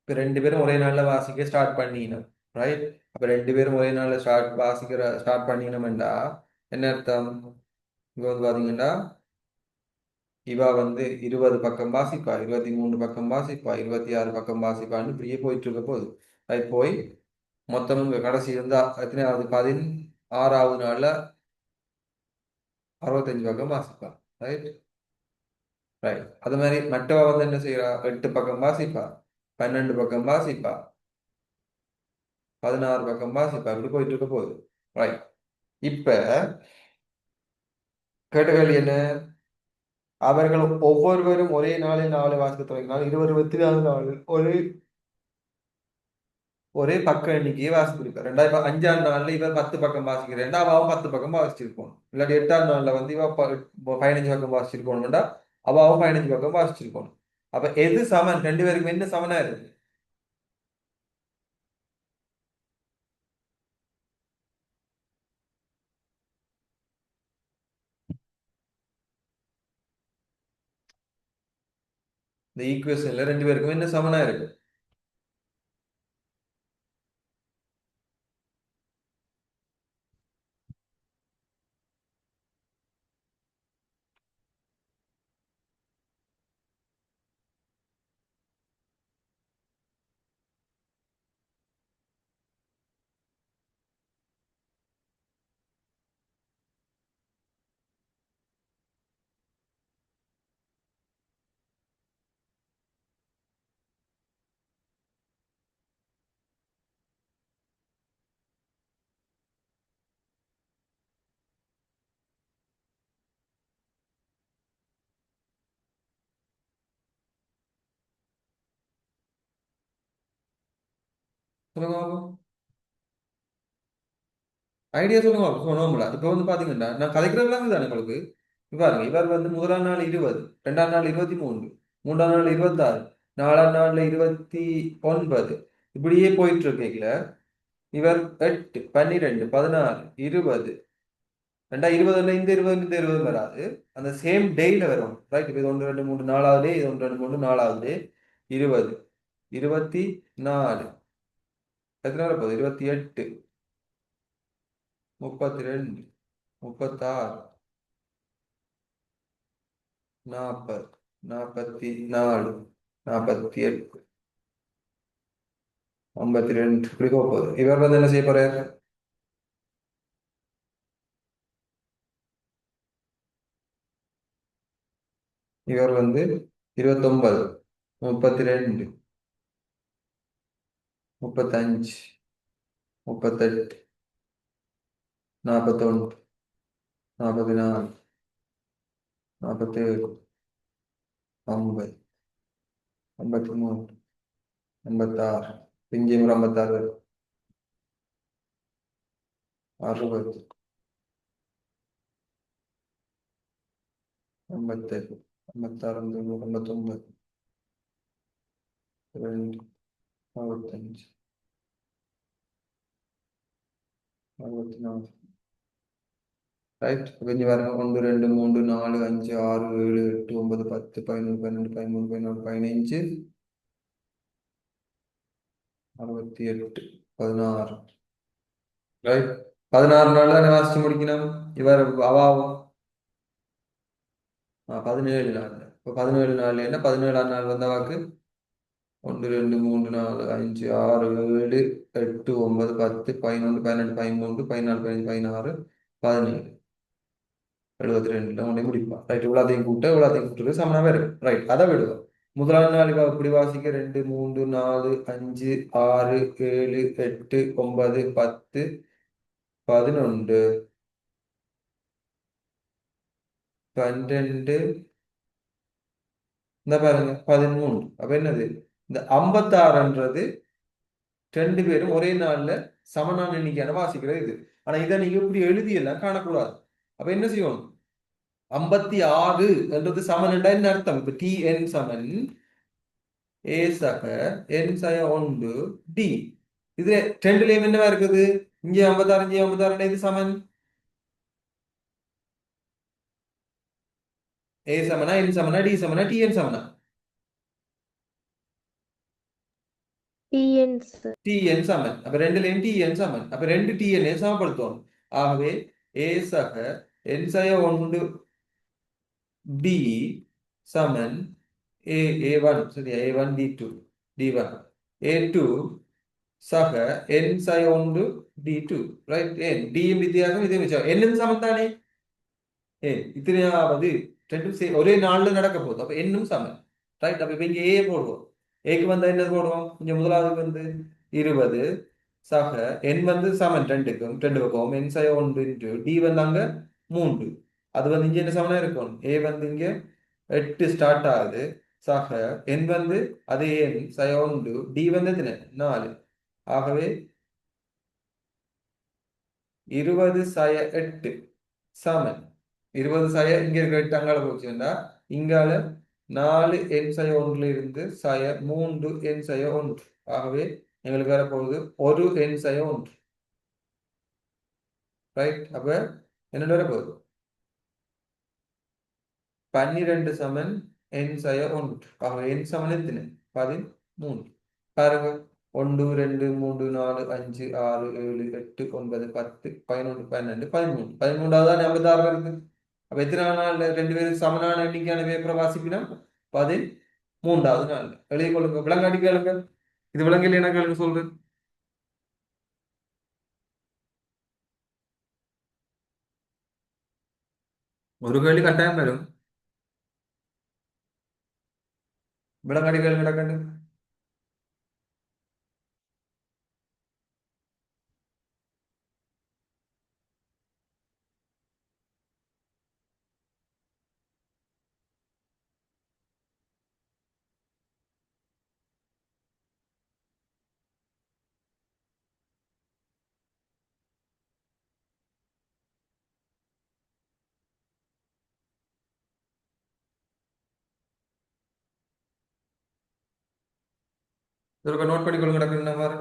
இப்ப ரெண்டு பேரும் ஒரே நாள்ல வாசிக்க ஸ்டார்ட் பண்ணினோம். ரைட்? அப்ப ரெண்டு பேரும் ஒரே நாள்ல ஸ்டார்ட் பண்ணினோம்டா என்ன அர்த்தம்? இங்க வந்து பாத்தீங்கன்னா இவா வந்து 20 பக்கம் வாசிப்பா, 23 பக்கம் வாசிப்பா, 26 பக்கம் வாசிப்பான்னு இப்படியே போயிட்டு இருக்க போகுது. ரைட்? போய் மொத்தம் இங்க கடைசி இருந்தா எத்தனையாவது 16வது நாள்ல 65 பக்கம் வாசிப்பா. ரைட்? ரைட். அது மாதிரி மற்றவ வந்து என்ன செய்யறா? 8 பக்கம் வாசிப்பா, 12 பக்கம் வாசிப்பா, 16 பக்கம் வாசிப்பா, இப்படி போயிட்டு இருக்க போகுது. ரைட்? இப்ப கேட்ட கேள்வி என்ன? அவர்கள் ஒவ்வொருவரும் ஒரே நாளில் நாவலை வாசிக்க தொடங்கினால் இருவரும் எத்தனையாவது நாளில் ஒரே பக்க எண்ணிக்கையை வாசித்திருப்பார்? 2005ஆம் நாள்ல இவர் 10 பக்கம் வாசிக்கிறேன், அவாவும் 10 பக்கம் வாசிச்சிருக்கணும். இல்லாட்டி 8ஆம் நாள்ல வந்து இவ 15 பக்கம் வாசிச்சிருக்கணும்டா, அவாவும் 15 பக்கம் வாசிச்சிருக்கணும். அப்ப எது சமன்? ரெண்டு பேருக்கும் என்ன சமனா இருக்கு? இந்த ஈக்குவேஷன்ல ரெண்டு பேருக்கும் என்ன சமனா இருக்கு? சொல்லுங்க பாப்போம். ஐடியா சொல்லுங்க பாப்போம். சொல்லுவோம்ல. இப்ப வந்து பாத்தீங்கன்னா நான் கதைக்கிறதெல்லாம் தானே உங்களுக்கு. பாருங்க இவர் வந்து முதலாம் நாள் 20, ரெண்டாம் நாள் 23, மூன்றாம் நாள் 26, நாலாம் நாள்ல 29, இப்படியே போயிட்டு இருக்கீங்கள. இவர் 8, 12, 16, 20, ரெண்டா 20 இந்த 20 இந்த 20 வராது. அந்த சேம் டேல வரும். ரைட். இப்போ இது 1 2 3 4வது டே, இது 1 2 3 4வது டே. 20, 24, எத்தனை வரப்போகுது? 28, 32, 36, 40, 44, 48, 52, இப்படி போக போகுது. இவர் வந்து என்ன செய்ய போறாரு? இவர் வந்து 29, 32, 35, 38, 41, 44, 47, 50, 53, 56, இங்கேயும் ஒரு 56, 60, 57, 56, 59, 2, 65, 64. ரைட். கொஞ்சம் பாருங்க. 1 2 3 4 5 6 7 8 9 10 11 12 13 14 15 68 16. ரைட். 16 நாள் தானே வாசிச்சு முடிக்கணும். இவர் அவாவும் 17 நாள். இப்போ 17 நாள் என்ன 17ஆம் நாள் வந்த வாக்கு 1 2 3 4 5 6 7 8 9 10 11 12 13 14 15 16 17 72 உடனே முடிப்பான். ரைட். இவ்வளோத்தையும் கூட்ட இவ்வளோத்தையும் கூட்டுறது சமனா வரும். ரைட். அதை விடுவோம். முதலாம் நாள் இவ இப்படி வாசிக்க 2 3 4 5 6 7 8 9 10 11 12, இந்த பாருங்க 13. அப்ப என்னது? இந்த 56ன்றது ரெண்டு பேரும் ஒரே நாள்ல சமனான எண்ணிக்கையான வாசிக்கிறது இது. ஆனா இதை நீங்க இப்படி எழுதி எல்லாம் காணக்கூடாது. அப்ப என்ன செய்யணும்? 56 என்றது சமன் என்றா என்ன அர்த்தம்? இப்ப டி என் சமன் ஏ சக என் சய ஒன்று டி. இது ரெண்டுலயும் என்னவா இருக்குது? இங்கே 56, இங்கே 56, இது சமன். ஏ சமனா என் சமனா டி சமனா டி என் சமனா? டிஎன் டி என் சமன். அப்ப ரெண்டுலயும் டி என் சமன். அப்ப ரெண்டு டி என் சமப்படுத்துவோம். ஆகவே ஏ சக என் சய ஒன்று டி சமன் ஏ ஏ1 சரியா ஏ1 டி2 டி1 ஏ2 சக என் சய ஒன்று டி2. ரைட். ஏன் டியும் வித்தியாசம் இதே வித்தியாசம் என்னும் சமன் தானே. ஏன் இத்தனையாவது ரெண்டும் ஒரே நாள்ல நடக்க போகுது. அப்ப என்னும் சமன். ரைட். அப்ப இப்ப இங்க ஏ போடுவோம். ஏக்கு வந்தா என்ன போடுவோம்? இங்க முதலாவது வந்து 20 சக என் வந்து சமன் ரெண்டுக்கும் ரெண்டு பக்கம் என் சய ஒன்று இன்ட்டு டி வந்து அங்க 3. அது வந்து இங்க என்ன சமனா இருக்கும்? ஏ வந்து இங்க 8 ஸ்டார்ட் ஆகுது. சக என் வந்து அதே எண் சய ஒன்று டி வந்து எத்தனை 4. ஆகவே 20 சய 8 சமன் 20 சய இங்க இருக்க 8 அங்கால போச்சுன்னா இங்கால 4 என் சய ஒன்றுல இருந்து சய 3 என் சய ஒன்று. ஆகவே எங்களுக்கு வரப்போகுது ஒரு என் சய ஒன்று. ரைட். அப்ப என்னோட வரப்போகுது 12 சமன் என் சய ஒன்று. ஆகவே என் சமன் எத்தனை 13. பாருங்க 1 2 3 4 5 6 7 8 9 10 11 12 13. 13வது தான் 56 இருக்கு. அப்ப எத்தனை நாள் ரெண்டு பேரும் சமனான எண்ணிக்கையான பேப்பரை வாசிப்பினா 13வது நாள். எழுதி கொள்ளுங்க. விலங்காட்டி கேளுங்க. இது விலங்கில் என்ன கேளுங்க சொல்றேன். ஒரு கேள்வி கட்டாயம் வரும். விலங்காட்டி கேளுங்க டக்கண்டு. ஒரு நோட் பண்ணி கொள்ளுங்க டக்குன்னு நம்பர்.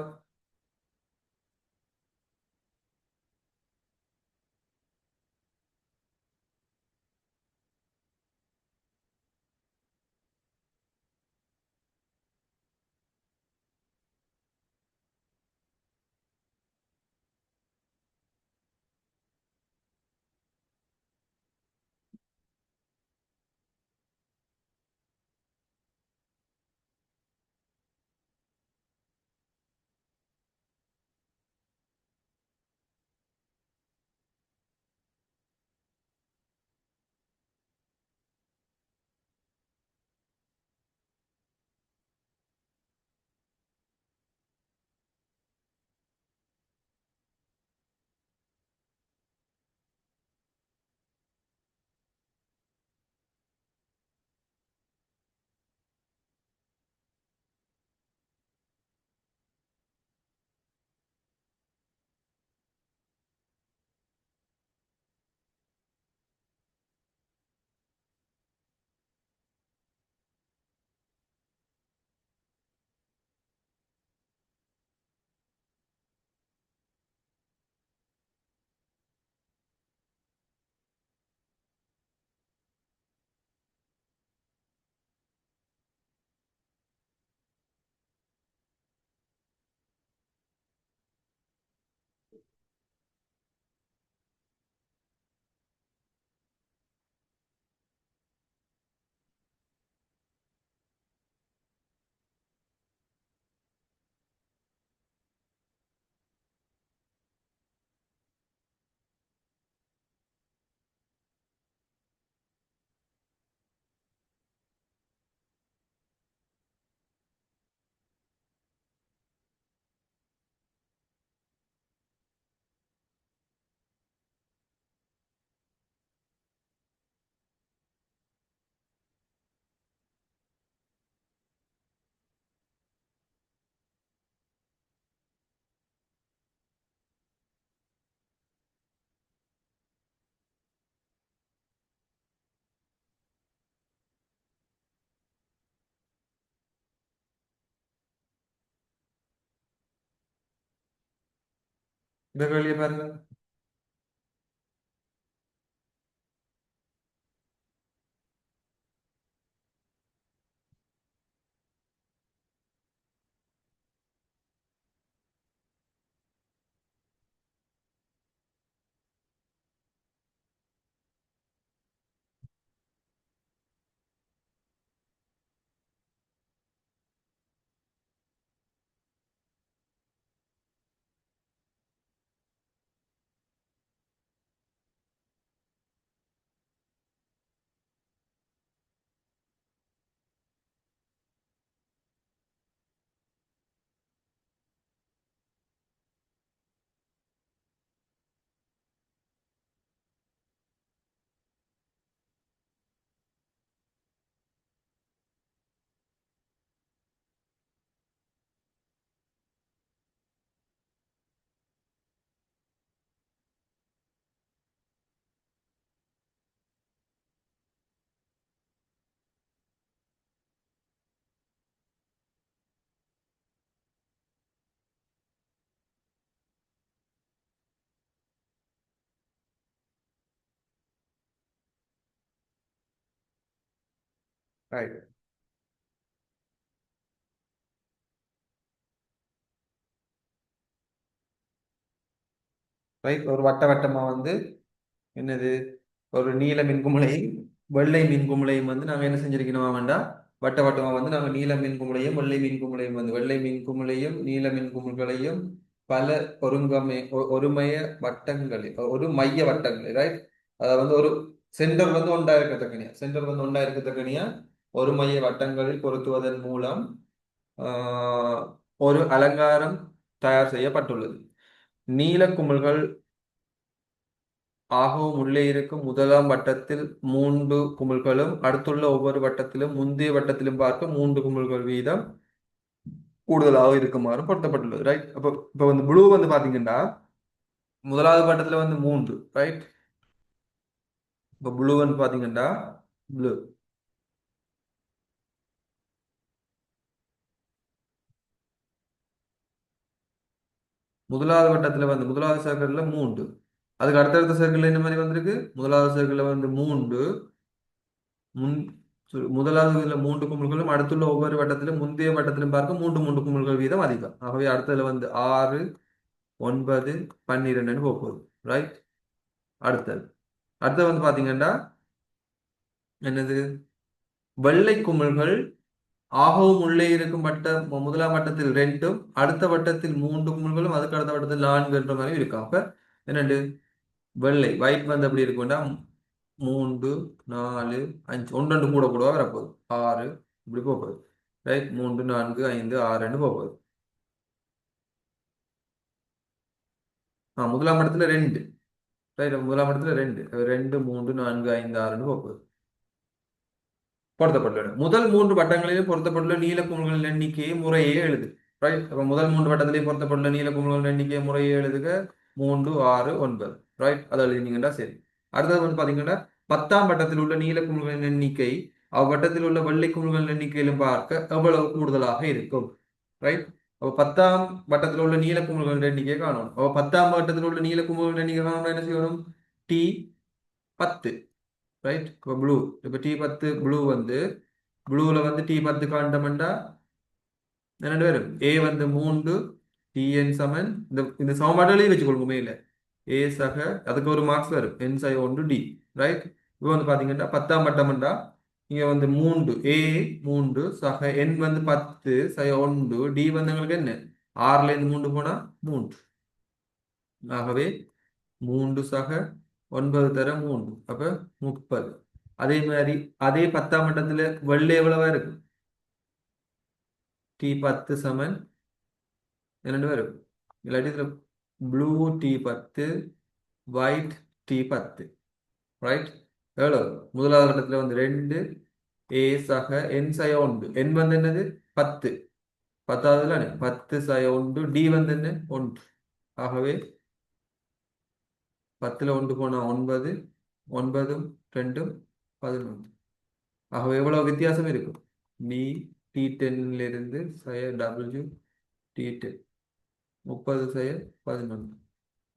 இந்த கேள்வியை பாருங்க. ரைட். ரைட். ஒரு வட்ட வட்டமா வந்து என்னது, ஒரு நீல மின்குமுளையும் வெள்ளை மின்குமுளையும் வந்து நாங்க என்ன செஞ்சிருக்கணுமா வேண்டாம், வட்ட வட்டமா வந்து நாங்க நீல மின்குமுளையும் வெள்ளை மின்குமுளையும் வந்து வெள்ளை மின்குமுளையும் நீல மின்குமுள்களையும் பல ஒருமைய வட்டங்களில் ஒரு மைய வட்டங்கள், ரைட். அதாவது வந்து ஒரு சென்டர் வந்து ஒன்றா இருக்கத்தக்கனியா, சென்டர் வந்து ஒன்றா இருக்கத்தக்கனியா ஒரு மைய வட்டங்களில் பொருத்துவதன் மூலம் ஆஹ், ஒரு அலங்காரம் தயார் செய்யப்பட்டுள்ளது. நீல குமிழ்கள் ஆகவும் உள்ளே இருக்கும் முதலாம் வட்டத்தில் மூன்று குமிழ்களும் அடுத்துள்ள ஒவ்வொரு வட்டத்திலும் முந்தைய வட்டத்திலும் பார்க்க மூன்று குமிழ்கள் வீதம் கூடுதலாக இருக்குமாறு பொருத்தப்பட்டுள்ளது, ரைட். அப்போ இப்போ வந்து ப்ளூ வந்து பாத்தீங்கன்னா முதலாவது வட்டத்துல வந்து மூன்று, ரைட். இப்போ ப்ளூ வந்து பாத்தீங்கன்னா ப்ளூ முதலாவது வட்டத்துல வந்து முதலாவது சர்க்கிள்ல 3. அதுக்கு அடுத்தடுத்த சர்க்கிள்ல என்ன மாதிரி வந்திருக்கு? முதலாவது சர்க்கிள்ல வந்து 3 முன் முதலாவது இதுல 3 குமிழ்களும் அடுத்துள்ள ஒவ்வொரு வட்டத்திலும் முந்தைய வட்டத்திலும் பார்க்க 3 குமிழ்கள் வீதம் அதிகம். ஆகவே அடுத்ததுல வந்து 6 9 12 போகுது. ரைட். அடுத்தது அடுத்தது வந்து பாத்தீங்கன்னா என்னது? வெள்ளை குமிழ்கள் ஆகவும் உள்ளே இருக்கும் முதலாம் வட்டத்தில் 2ம் அடுத்த வட்டத்தில் 3 குமிழ்களும் அதுக்கு அடுத்த வட்டத்தில் 4 என்ற மாதிரி இருக்கும். அப்ப என்னண்டு வெள்ளை ஒயிட் வந்து எப்படி இருக்கும்னா 3 4 5 ஒன்று கூட கூட வரப்போகுது 6 இப்படி போகுது. ரைட். 3 4 5 6 போகுது. முதலாம் இடத்துல 2. ரைட். முதலாம் இடத்துல 2 2 3 4 5 6 போகுது. பொருத்தப்பட்டுள்ளன. முதல் 3 வட்டங்களிலும் பொருத்தப்பட்டுள்ள நீல குமிழ்களின் எண்ணிக்கையை முறையே எழுது. ரைட். அப்ப முதல் 3 வட்டத்திலேயே பொருத்தப்பட்டுள்ள நீல குமிழ்களின் எண்ணிக்கையை முறையே எழுதுக. 3 6 9. ரைட். அதை எழுதினீங்கன்னா சரி. அடுத்தது வந்து பாத்தீங்கன்னா 10ஆம் வட்டத்தில் உள்ள நீல குமிழ்களின் எண்ணிக்கை அவ்வட்டத்தில் உள்ள வெள்ளை குமிழ்களின் எண்ணிக்கையிலும் பார்க்க எவ்வளவு கூடுதலாக இருக்கும்? ரைட். அப்ப 10ஆம் வட்டத்தில் உள்ள நீல குமிழ்களின் எண்ணிக்கையை காணணும். அப்ப 10ஆம் வட்டத்தில் உள்ள நீல குமிழ்களின் எண்ணிக்கை காணணும் என்ன செய்யணும்? டி 10. ரைட். இப்போ ப்ளூ. இப்போ T10 ப்ளூ வந்து ப்ளூல வந்து T10 காண்டமெண்டா என்னென்ன வரும்? ஏ வந்து 3 டிஎன் சமன் இந்த சமன்பாடுகளையும் வச்சுக்கொள்ளுங்க மேல. ஏ சக அதுக்கு ஒரு மார்க்ஸ் வரும் என் சை 1 டி. ரைட். இப்போ வந்து பாத்தீங்கன்னா 10ஆம் வட்டம்டா இங்க வந்து 3 ஏ 3 சக என் வந்து 10 சை 1 டி வந்து எங்களுக்கு என்ன 6ல இருந்து 3 போனா 3. ஆகவே 3 சக 9 தர 3 அப்ப 30. அதே மாதிரி அதே 10ஆம் வட்டத்துல வெள்ளை எவ்வளவா இருக்கு? T10 சமன் என்னென்னு வரும்? இல்லாட்டி இதுல blue T10 white T10. Right. எவ்வளவு? முதலாவது வட்டத்துல வந்து 2 ஏ சக என் சய 1 என் வந்து என்னது 10 10ஆவதுல 10 சய 1 டி வந்து என்ன 1. ஆகவே 10ல 1 போனா 9 9ம் 2ம் 11. ஆகவே எவ்வளவு வித்தியாசம் இருக்கும்? பி T10ல இருந்து சய டபிள்யூ T10 30 சய 11.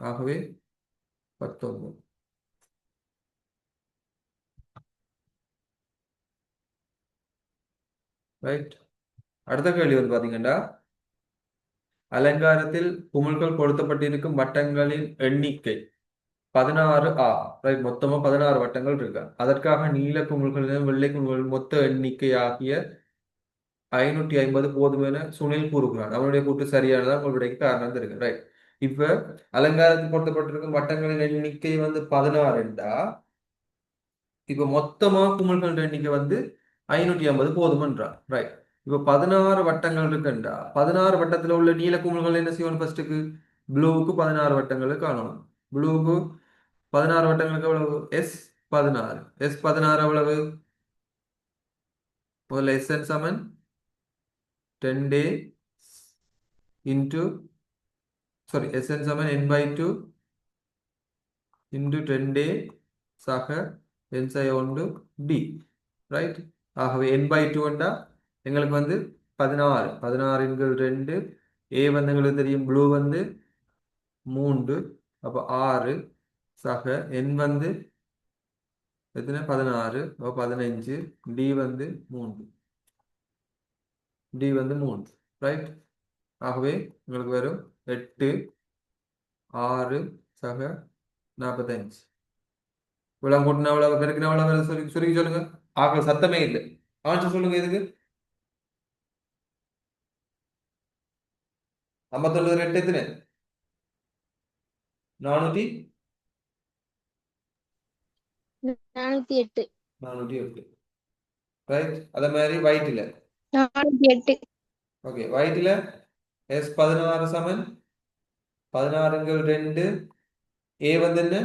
ஆகவே 19. ரைட். அடுத்த கேள்வி வந்து பாத்தீங்கன்னா அலங்காரத்தில் குமிழ்கள் பொருத்தப்பட்டிருக்கும் வட்டங்களின் எண்ணிக்கை 16 ஆகும். ரைட். மொத்தமா 16 வட்டங்கள் இருக்கு. அதற்காக நீல குமிழ்களின் வெள்ளை குமிழ்களின் மொத்த எண்ணிக்கை ஆகிய 550 போதும் என சுனில் கூறுகிறார். அவனுடைய கூட்டு சரியானதா உங்களுடைய காரணம் இருக்கு. ரைட். இப்ப அலங்காரத்தில் பொருத்தப்பட்டிருக்கும் வட்டங்களின் எண்ணிக்கை வந்து 16 என்றா இப்ப மொத்தமா குமிழ்கள் எண்ணிக்கை வந்து 550 போதுமன்றார். ரைட். இப்ப 16 வட்டங்கள் இருக்குண்டா 16 வட்டத்துல உள்ள நீல குமிழ்கள் என்ன செய்யணும்? ஃபர்ஸ்ட்டுக்கு ப்ளூவுக்கு 16 வட்டங்களை காணணும். ப்ளூவுக்கு 16 வட்டங்களுக்கு எவ்வளவு? S16. S16 எவ்வளவு? முதல்ல SN சமன் 10 இன்டு SN சமன் n/2 இன்டு 10 சக n சை 1 டி. ரைட். ஆகவே n/2 என்றா எங்களுக்கு வந்து 16 16 என்கள் 2 ஏ வந்து எங்களுக்கு தெரியும் ப்ளூ வந்து 3 அப்ப 6 சக என் வந்து எத்தனை 16 அப்ப 15 டி வந்து 3 டி வந்து 3. ரைட். ஆகவே உங்களுக்கு வரும் 8 6 சக 45. இவ்வளவு கூட்டினா எவ்வளவு பெருக்கினா எவ்வளவு சொல்லி சுருக்கி சொல்லுங்க. ஆக சத்தமே இல்லை. ஆன்சர் சொல்லுங்க. இதுக்கு 59 8 எத்தனை 400 408. 408. ரைட். அதே மாதிரி ஒயிட்ல 408. ஓகே ஒயிட்ல S16 சமன் 16 2 ஏ வந்து என்ன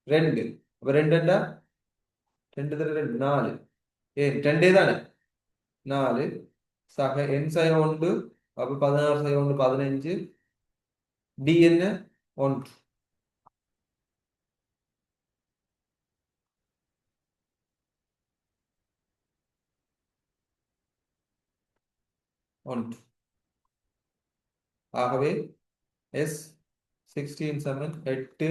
2 அப்ப 2 ரெண்டா 2 தர 2 4 ஏ 2 தானே 4 சக என் சை 1 அப்ப 16 சை 1 15 டி என்ன 1 1. ஆகவே எஸ் 16 7 8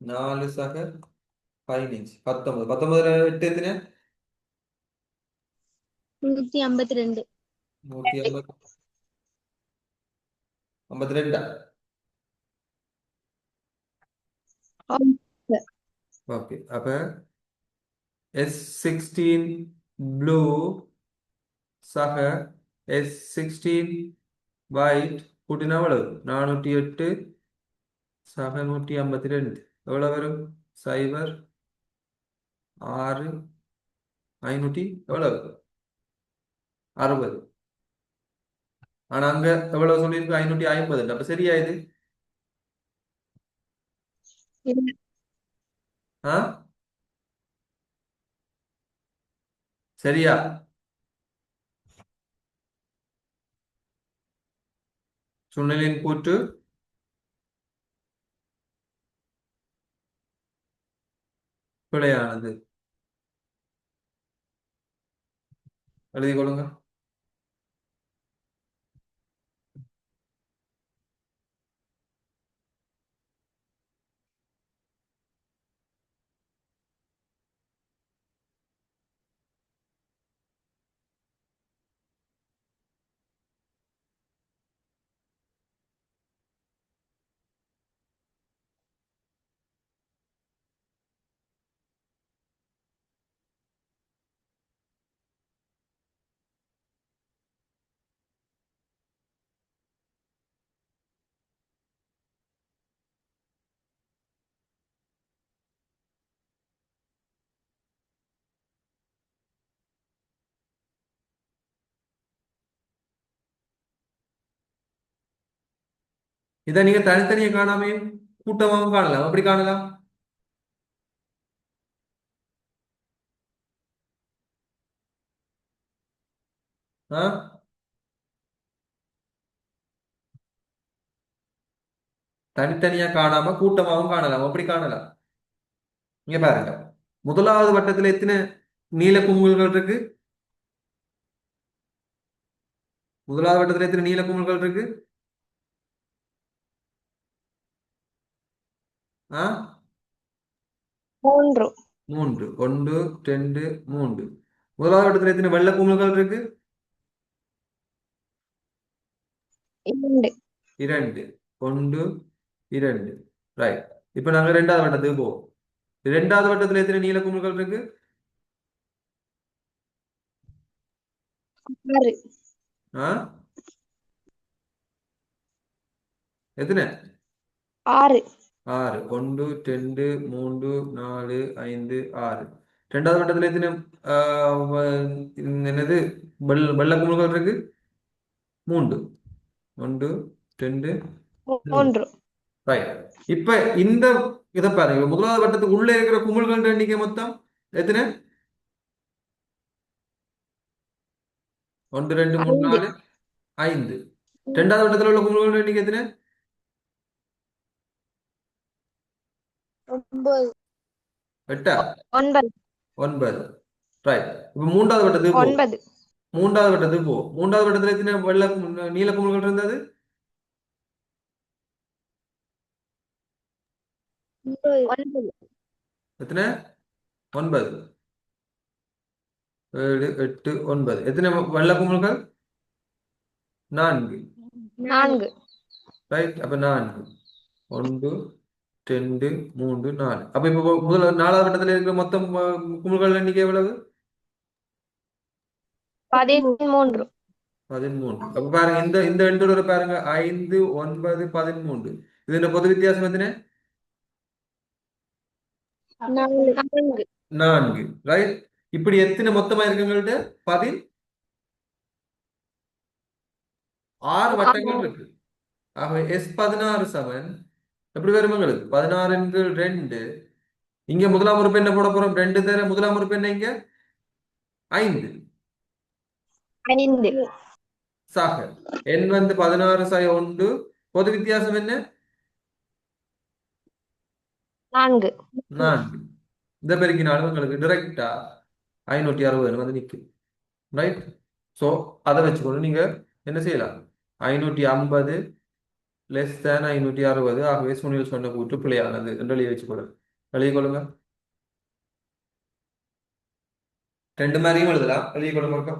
4 சக 15 19 19 8 எத்தனை 152. 150 52 ஓகே அப்ப S16 ப்ளூ சக S16 ஒயிட் கூட்டினா எவ்வளவு 408 சக 152 எவ்வளவு வரும் சைபர் 6 500 எவ்வளவு 60 ஆனா அங்க எவ்வளவு சொல்லியிருக்கு 550 அப்ப சரியா இது ஆ சரியா சுழலின் கூற்று பிழையானது எழுதி கொள்ளுங்க இதை நீங்க தனித்தனியே காணாமே கூட்டமாகவும் காணலாம் அப்படி காணலாம் ஆ தனித்தனியா காணாம கூட்டமாகவும் காணலாம் அப்படி காணலாம் இங்க பாருங்க முதலாவது வட்டத்துல எத்தனை நீல குமிழ்கள் இருக்கு முதலாவது வட்டத்துல எத்தனை நீல குமிழ்கள் இருக்கு ஆ 3. 3 1 2 3 முதலாவது வட்டத்துல எத்தனை வெள்ளை குமிழ்கள் இருக்கு 2. 2 1 2 ரைட் இப்ப நாங்க ரெண்டாவது வட்டத்துக்கு போவோம் ரெண்டாவது வட்டத்துல எத்தனை நீல குமிழ்கள் இருக்கு 6. ஆ எத்தனை 6. 6 1 2 3 4 5 6 ரெண்டாவது வட்டத்துல எத்தனை என்னது வெள்ளை குமிழ்கள் இருக்கு 3 1 2 3 3. ரைட் இப்ப இந்த இதை பாருங்க முதலாவது வட்டத்துக்கு உள்ள இருக்கிற குமிழ்கள் எண்ணிக்கை மொத்தம் எத்தனை 1 2 3 4 5 ரெண்டாவது வட்டத்துல உள்ள குமிழ்கள் எண்ணிக்கை எத்தனை 9. 8 9. 9 ரைட் இப்ப மூன்றாவது வட்டத்துக்கு போ 9. மூன்றாவது வட்டத்துக்கு போ மூன்றாவது வட்டத்துல எத்தனை வெள்ளை நீல குமிழ்கள் இருந்தது 9. எத்தனை 9 7 8 9 எத்தனை வெள்ளை குமிழ்கள் 4 4. ரைட் அப்ப 4 1 2 3 4 அப்ப இப்ப முதல்ல நாலாவது வட்டத்துல இருக்கிற மொத்தம் குமிழ்கள் எண்ணிக்கை எவ்வளவு 13. 13 அப்ப பாருங்க இந்த இந்த எண்டோட பாருங்க 5 9 13 இதுல பொது வித்தியாசம் எத்தனை 4. 4 ரைட் இப்படி எத்தனை மொத்தமா இருக்குங்கள்ட்ட 16 வட்டங்கள் இருக்கு ஆக S16 சமன் எப்படி வரும் உங்களுக்கு 16 2 இங்க முதலாம் உறுப்பு என்ன போட போறோம் 2 தர முதலாம் உறுப்பு என்ன இங்க 5 5. சாக n வந்து 16 சாய் 1 பொது வித்தியாசம் என்ன 4. 4 இந்த பெருக்கினாலும் உங்களுக்கு டிரெக்டா 560 வந்து நிற்கும் ரைட் சோ அதை வச்சுக்கொண்டு நீங்க என்ன செய்யலாம் 550 லெஸ் தேன் 560. ஆகவே சுனில் சொன்ன கூற்று பிழையானது என்று எழுதி வச்சுக்கொள்ள எழுதி கொள்ளுங்க. ரெண்டு மாதிரியும் எழுதலாம், எழுதி கொள்ளுங்க.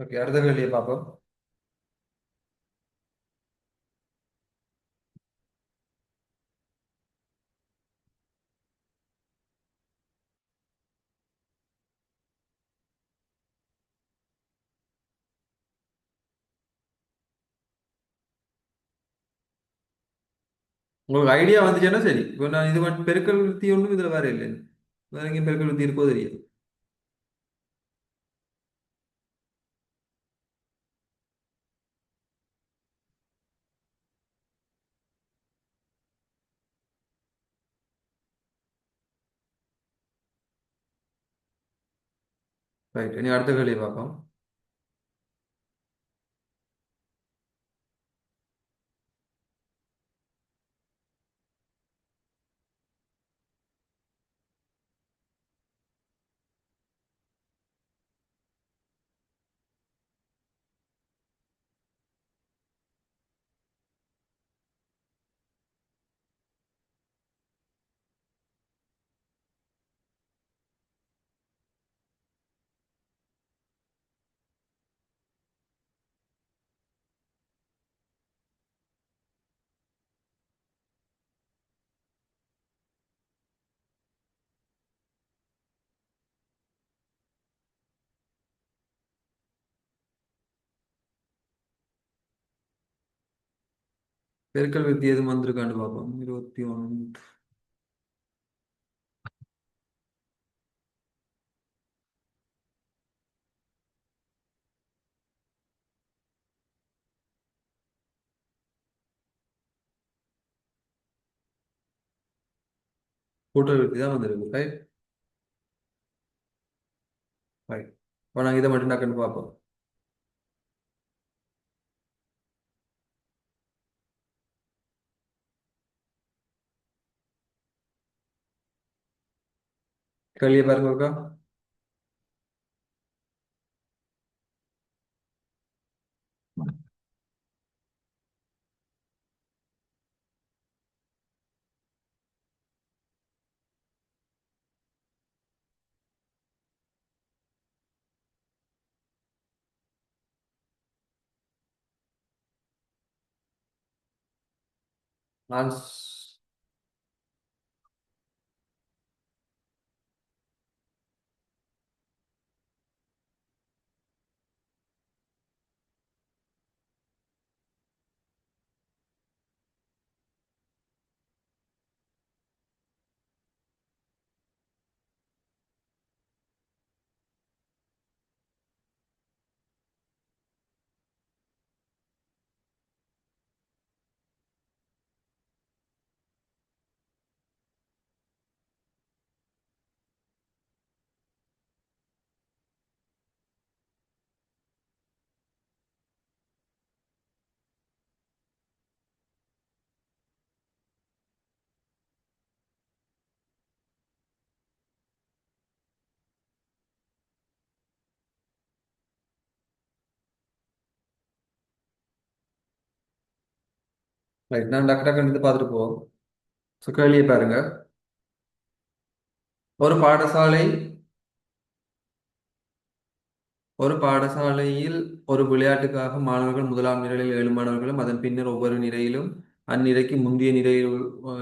ஓகே, அடுத்த கேள்வியை பார்ப்போம். உங்களுக்கு ஐடியா வந்துச்சுன்னா சரி. இப்போ நான் இது மட்டும் பெருக்கல் விருத்தி ஒன்றும் இதுல வேற இல்லை. வேற எங்கேயும் பெருக்கல் விருத்தி இருக்கோ தெரியாது. ரைட், இனி அடுத்த கேள்வியை பார்ப்போம். பெருக்கல் விருத்தி எதுவும் வந்திருக்கான்னு பார்ப்போம். 21 கூட்டல் விருத்தி தான் வந்திருக்கு. Right right. இப்போ நாங்கள் இதை மட்டும் டக்குன்னு பார்ப்போம். கேள்வியை பாருங்க ஒருக்கா. நான் ரைட், நான் டக்கு டக்குன்னு எடுத்து பார்த்துட்டு போவோம். ஸோ கேள்வியை பாருங்க. ஒரு பாடசாலை ஒரு பாடசாலையில் ஒரு விளையாட்டுக்காக மாணவர்கள் முதலாம் நிலையில் 7 மாணவர்களும் அதன் பின்னர் ஒவ்வொரு நிலையிலும் அந்நிலைக்கு முந்தைய நிலையில்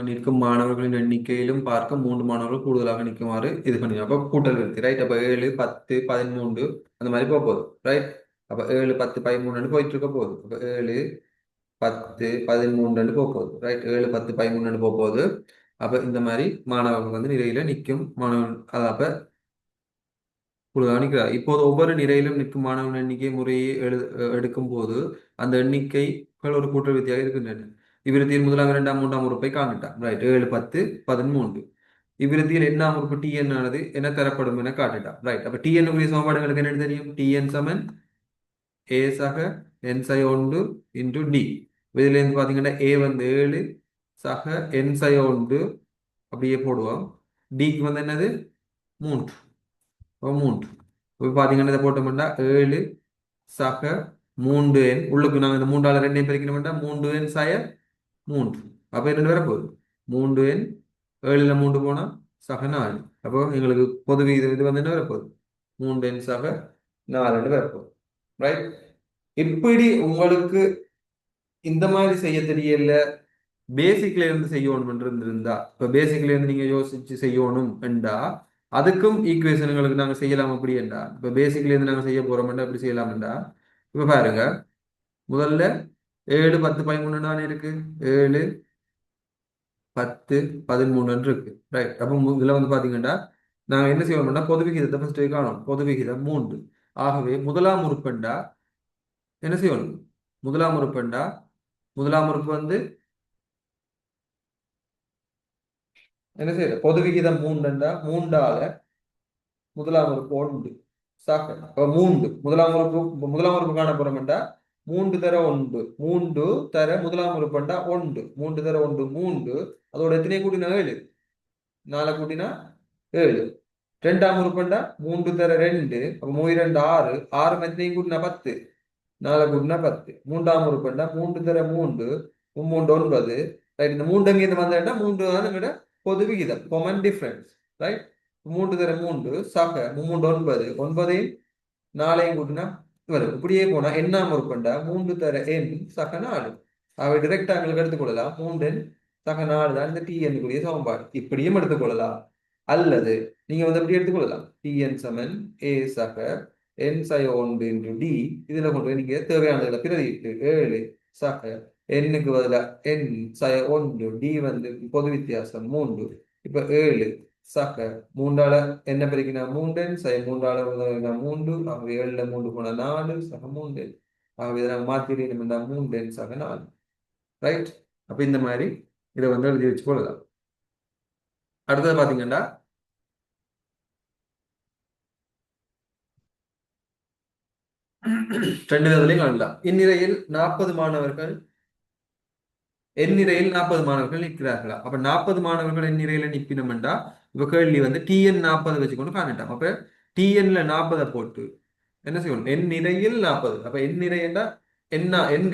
நிற்கும் மாணவர்களின் எண்ணிக்கையிலும் பார்க்க 3 மாணவர்கள் கூடுதலாக நிற்குமாறு இது பண்ணி அப்போ கூட்டல் இருக்கு. ரைட், அப்போ 7 10 13 அந்த மாதிரி போக போகுது. ரைட், அப்போ 7 10 13 போயிட்டு இருக்க போகுது. அப்போ 7 10 13 போக போகுது. ரைட், 7 10 13 போக போகுது. அப்போ இந்த மாதிரி மாணவர்கள் வந்து நிலையில நிற்கும் மாணவர்கள் அப்ப கவனிக்கிறார். இப்போது ஒவ்வொரு நிலையிலும் நிற்கும் மாணவர்கள் எண்ணிக்கை முறையை எடுக்கும் போது அந்த எண்ணிக்கைகள் ஒரு கூட்டல் வித்தியாக இருக்கின்றன. இவ்விருத்தியில் முதலாம் 2ஆம் 3ஆம் உறுப்பை காண்பிட்டார். ரைட், 7 10 13. இவ்விருத்தியில் எண்ணாம் உறுப்பு டிஎன் ஆனது என்ன தரப்படும் என காட்டிட்டார். ரைட், அப்ப டிஎன் உரிய சமன்பாடுகளுக்கு என்ன தெரியும்? டிஎன் சமன் ஏ சக என் சை 1 இன்டு டி. இதுல இருந்து பாத்தீங்கன்னா ஏ வந்து 7 சக என் சை 1 அப்படியே போடுவோம். டிக்கு வந்து என்னது 3. மூன்று. இப்போ பார்த்தீங்கன்னா இதை போட்டோம்னா 7 சக 3 எண் உள்ளுக்கு நாங்கள் இந்த 3ஆல் 2 பெருக்கணும்னா 3 எண் சய 3. அப்போ ரெண்டு பேரை போகுது 3 எண் 7ல் 3 போனால் சக 4. அப்போ எங்களுக்கு பொதுவி இது வந்து என்ன வரப்போகுது 3 எண் சக 4 வரப்போகுது. ரைட், இப்படி உங்களுக்கு இந்த மாதிரி செய்ய தெரியல, பேசிக்ல இருந்து செய்யணும் இருந்திருந்தா, இப்ப பேசிக்ல இருந்து நீங்க யோசிச்சு செய்யணும் என்றா அதுக்கும் ஈக்குவேஷன்களுக்கு நாங்க செய்யலாம். அப்படி என்றா இப்ப பேசிக்ல இருந்து நாங்க செய்ய போறோம்னா எப்படி செய்யலாம்டா, இப்ப பாருங்க முதல்ல 7 10 13 தானே இருக்கு. 7 10 13 இருக்கு. ரைட், அப்ப இதுல வந்து பாத்தீங்கன்னா நாங்க என்ன செய்வோம்னா பொது விகிதத்தை ஃபர்ஸ்ட் காணும். பொது விகிதம் 3. ஆகவே முதலாம் உறுப்பெண்டா என்ன செய்யணும்? முதலாம் உறுப்பெண்டா முதலாம் உறுப்பு வந்து என்ன செய்யற பொது விகிதம் 3 3ஆல முதலாம் உறுப்பு 1 சாக்க. அப்ப 3 முதலாம் உறுப்பு காணப்படும்டா 3 தர 1 3 தர முதலாம் உறுப்புண்டா 1 3 தர 1 3. அதோட எத்தனை கூட்டினா 7 4 கூட்டினா 7. ரெண்டாம் உறுப்புண்டா 3 தர 2 அப்ப 3 2 6 6 எத்தனையும் கூட்டினா 10 4 கூட்டினா 10. மூன்றாம் உறுப்புண்டா 3 தர 3 3 9. ரைட், இந்த 3 அங்கே இருந்து வந்தா 3 தான் விட பொது விகிதம் காமன் டிஃபரன்ஸ். ரைட், 3 தர 3 சக 3 9 9 4 கூட்டினா வரும். இப்படியே போனா எண்ணாம் உறுப்புண்டா 3 தர எண் சக 4. அவை டிரெக்ட் ஆங்கிளுக்கு எடுத்துக்கொள்ளலாம். 3 எண் சக 4 தான் இந்த டிஎன் கூடிய சமன்பாடு. இப்படியும் எடுத்துக்கொள்ளலாம். அல்லது நீங்க வந்து எப்படி எடுத்துக்கொள்ளலாம், டிஎன் சமன் ஏ சக என் சை 1 இன்டு டி. இதுல கொண்டு போய் நீங்க தேவையானதுல பிரதிட்டு 7 சக எண்ணுக்கு பதிலா என் சை 1 டி வந்து பொது வித்தியாசம் 3. இப்ப 7 சக 3ஆல என்ன பெருக்கினா 3 சை 3ஆல 3. ஆகவே 7ல 3 போனா 4 சக 3. ஆகவே இதை மாத்திட்டு 3 சக 4. ரைட், அப்ப இந்த மாதிரி இதை வந்து எழுதி வச்சு கொள்ளலாம். அடுத்தது பாத்தீங்கன்னா ரெண்டு விதத்திலையும் காணலாம். இந்நிலையில் 40 மாணவர்கள் எந்நிலையில் 40 மாணவர்கள் நிற்கிறார்களா? அப்ப 40 மாணவர்கள் எந்நிலையில நிற்பினோம்டா இப்ப கேள்வி வந்து டிஎன் 40 வச்சுக்கொண்டு காணிட்டான். அப்ப டிஎன்ல 40 போட்டு என்ன செய்யணும்? என் நிறையில் 40. அப்ப என் நிறையண்டா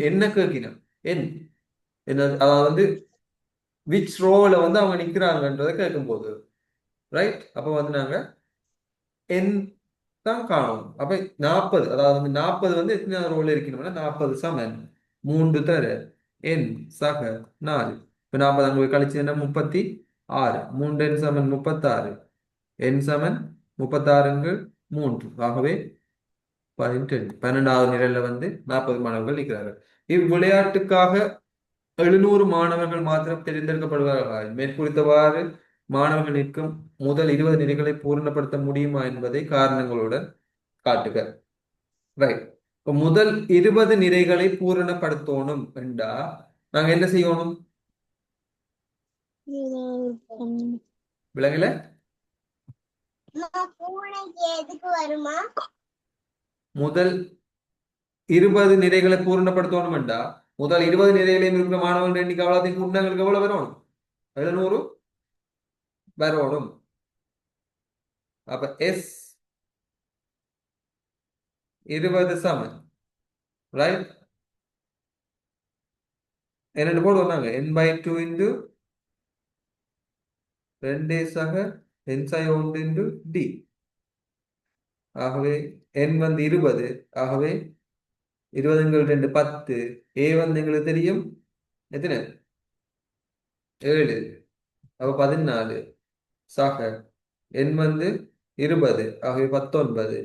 என்ன கேட்கணும் என் என்ன, அதாவது வந்து விச் ரோல வந்து அவங்க நிக்கிறாங்கன்றதை கேட்கும் போது. ரைட், அப்ப வந்து நாங்க என் தான் காணும். அப்ப 40, அதாவது வந்து 40 வந்து எத்தனை ரோல இருக்கணும்னா 40 சமன் 3 தர என் சக 4. இப்ப 40 அங்க போய் கழிச்சு 36. 3 என் சமன் 36. என் சமன் 36 3. ஆகவே 12வது நிலையில வந்து 40 மாணவர்கள் நிற்கிறார்கள். இவ்விளையாட்டுக்காக 700 மாணவர்கள் மாத்திரம் தேர்ந்தெடுக்கப்படுவார்கள். மேற்குறித்தவாறு மாணவர்கள் நிற்கும் முதல் 20 நிலைகளை பூரணப்படுத்த முடியுமா என்பதை காரணங்களுடன் காட்டுக. ரைட், இப்ப முதல் 20 நிறைகளை பூரணப்படுத்தணும் என்றா நாங்க என்ன செய்யணும்? விலங்குல முதல் 20 நிறைகளை பூரணப்படுத்தணும் என்றா முதல் 20 நிறைகளையும் இருக்கிற மாணவர்கள் எண்ணிக்கை அவ்வளோத்தையும் கூட்டினாங்களுக்கு எவ்வளவு வரணும்? 700 வரணும். அப்ப எஸ் 20 சமன் ரைட் என்னென்னு போடுவோம் நாங்க n/2 இன்டு 2 சக n/1 இன்டு டி. ஆகவே n வந்து 20. ஆகவே 20 2 10. ஏ வந்து எங்களுக்கு தெரியும் எத்தனை 7. அப்ப 14 சக n வந்து 20. ஆகவே 19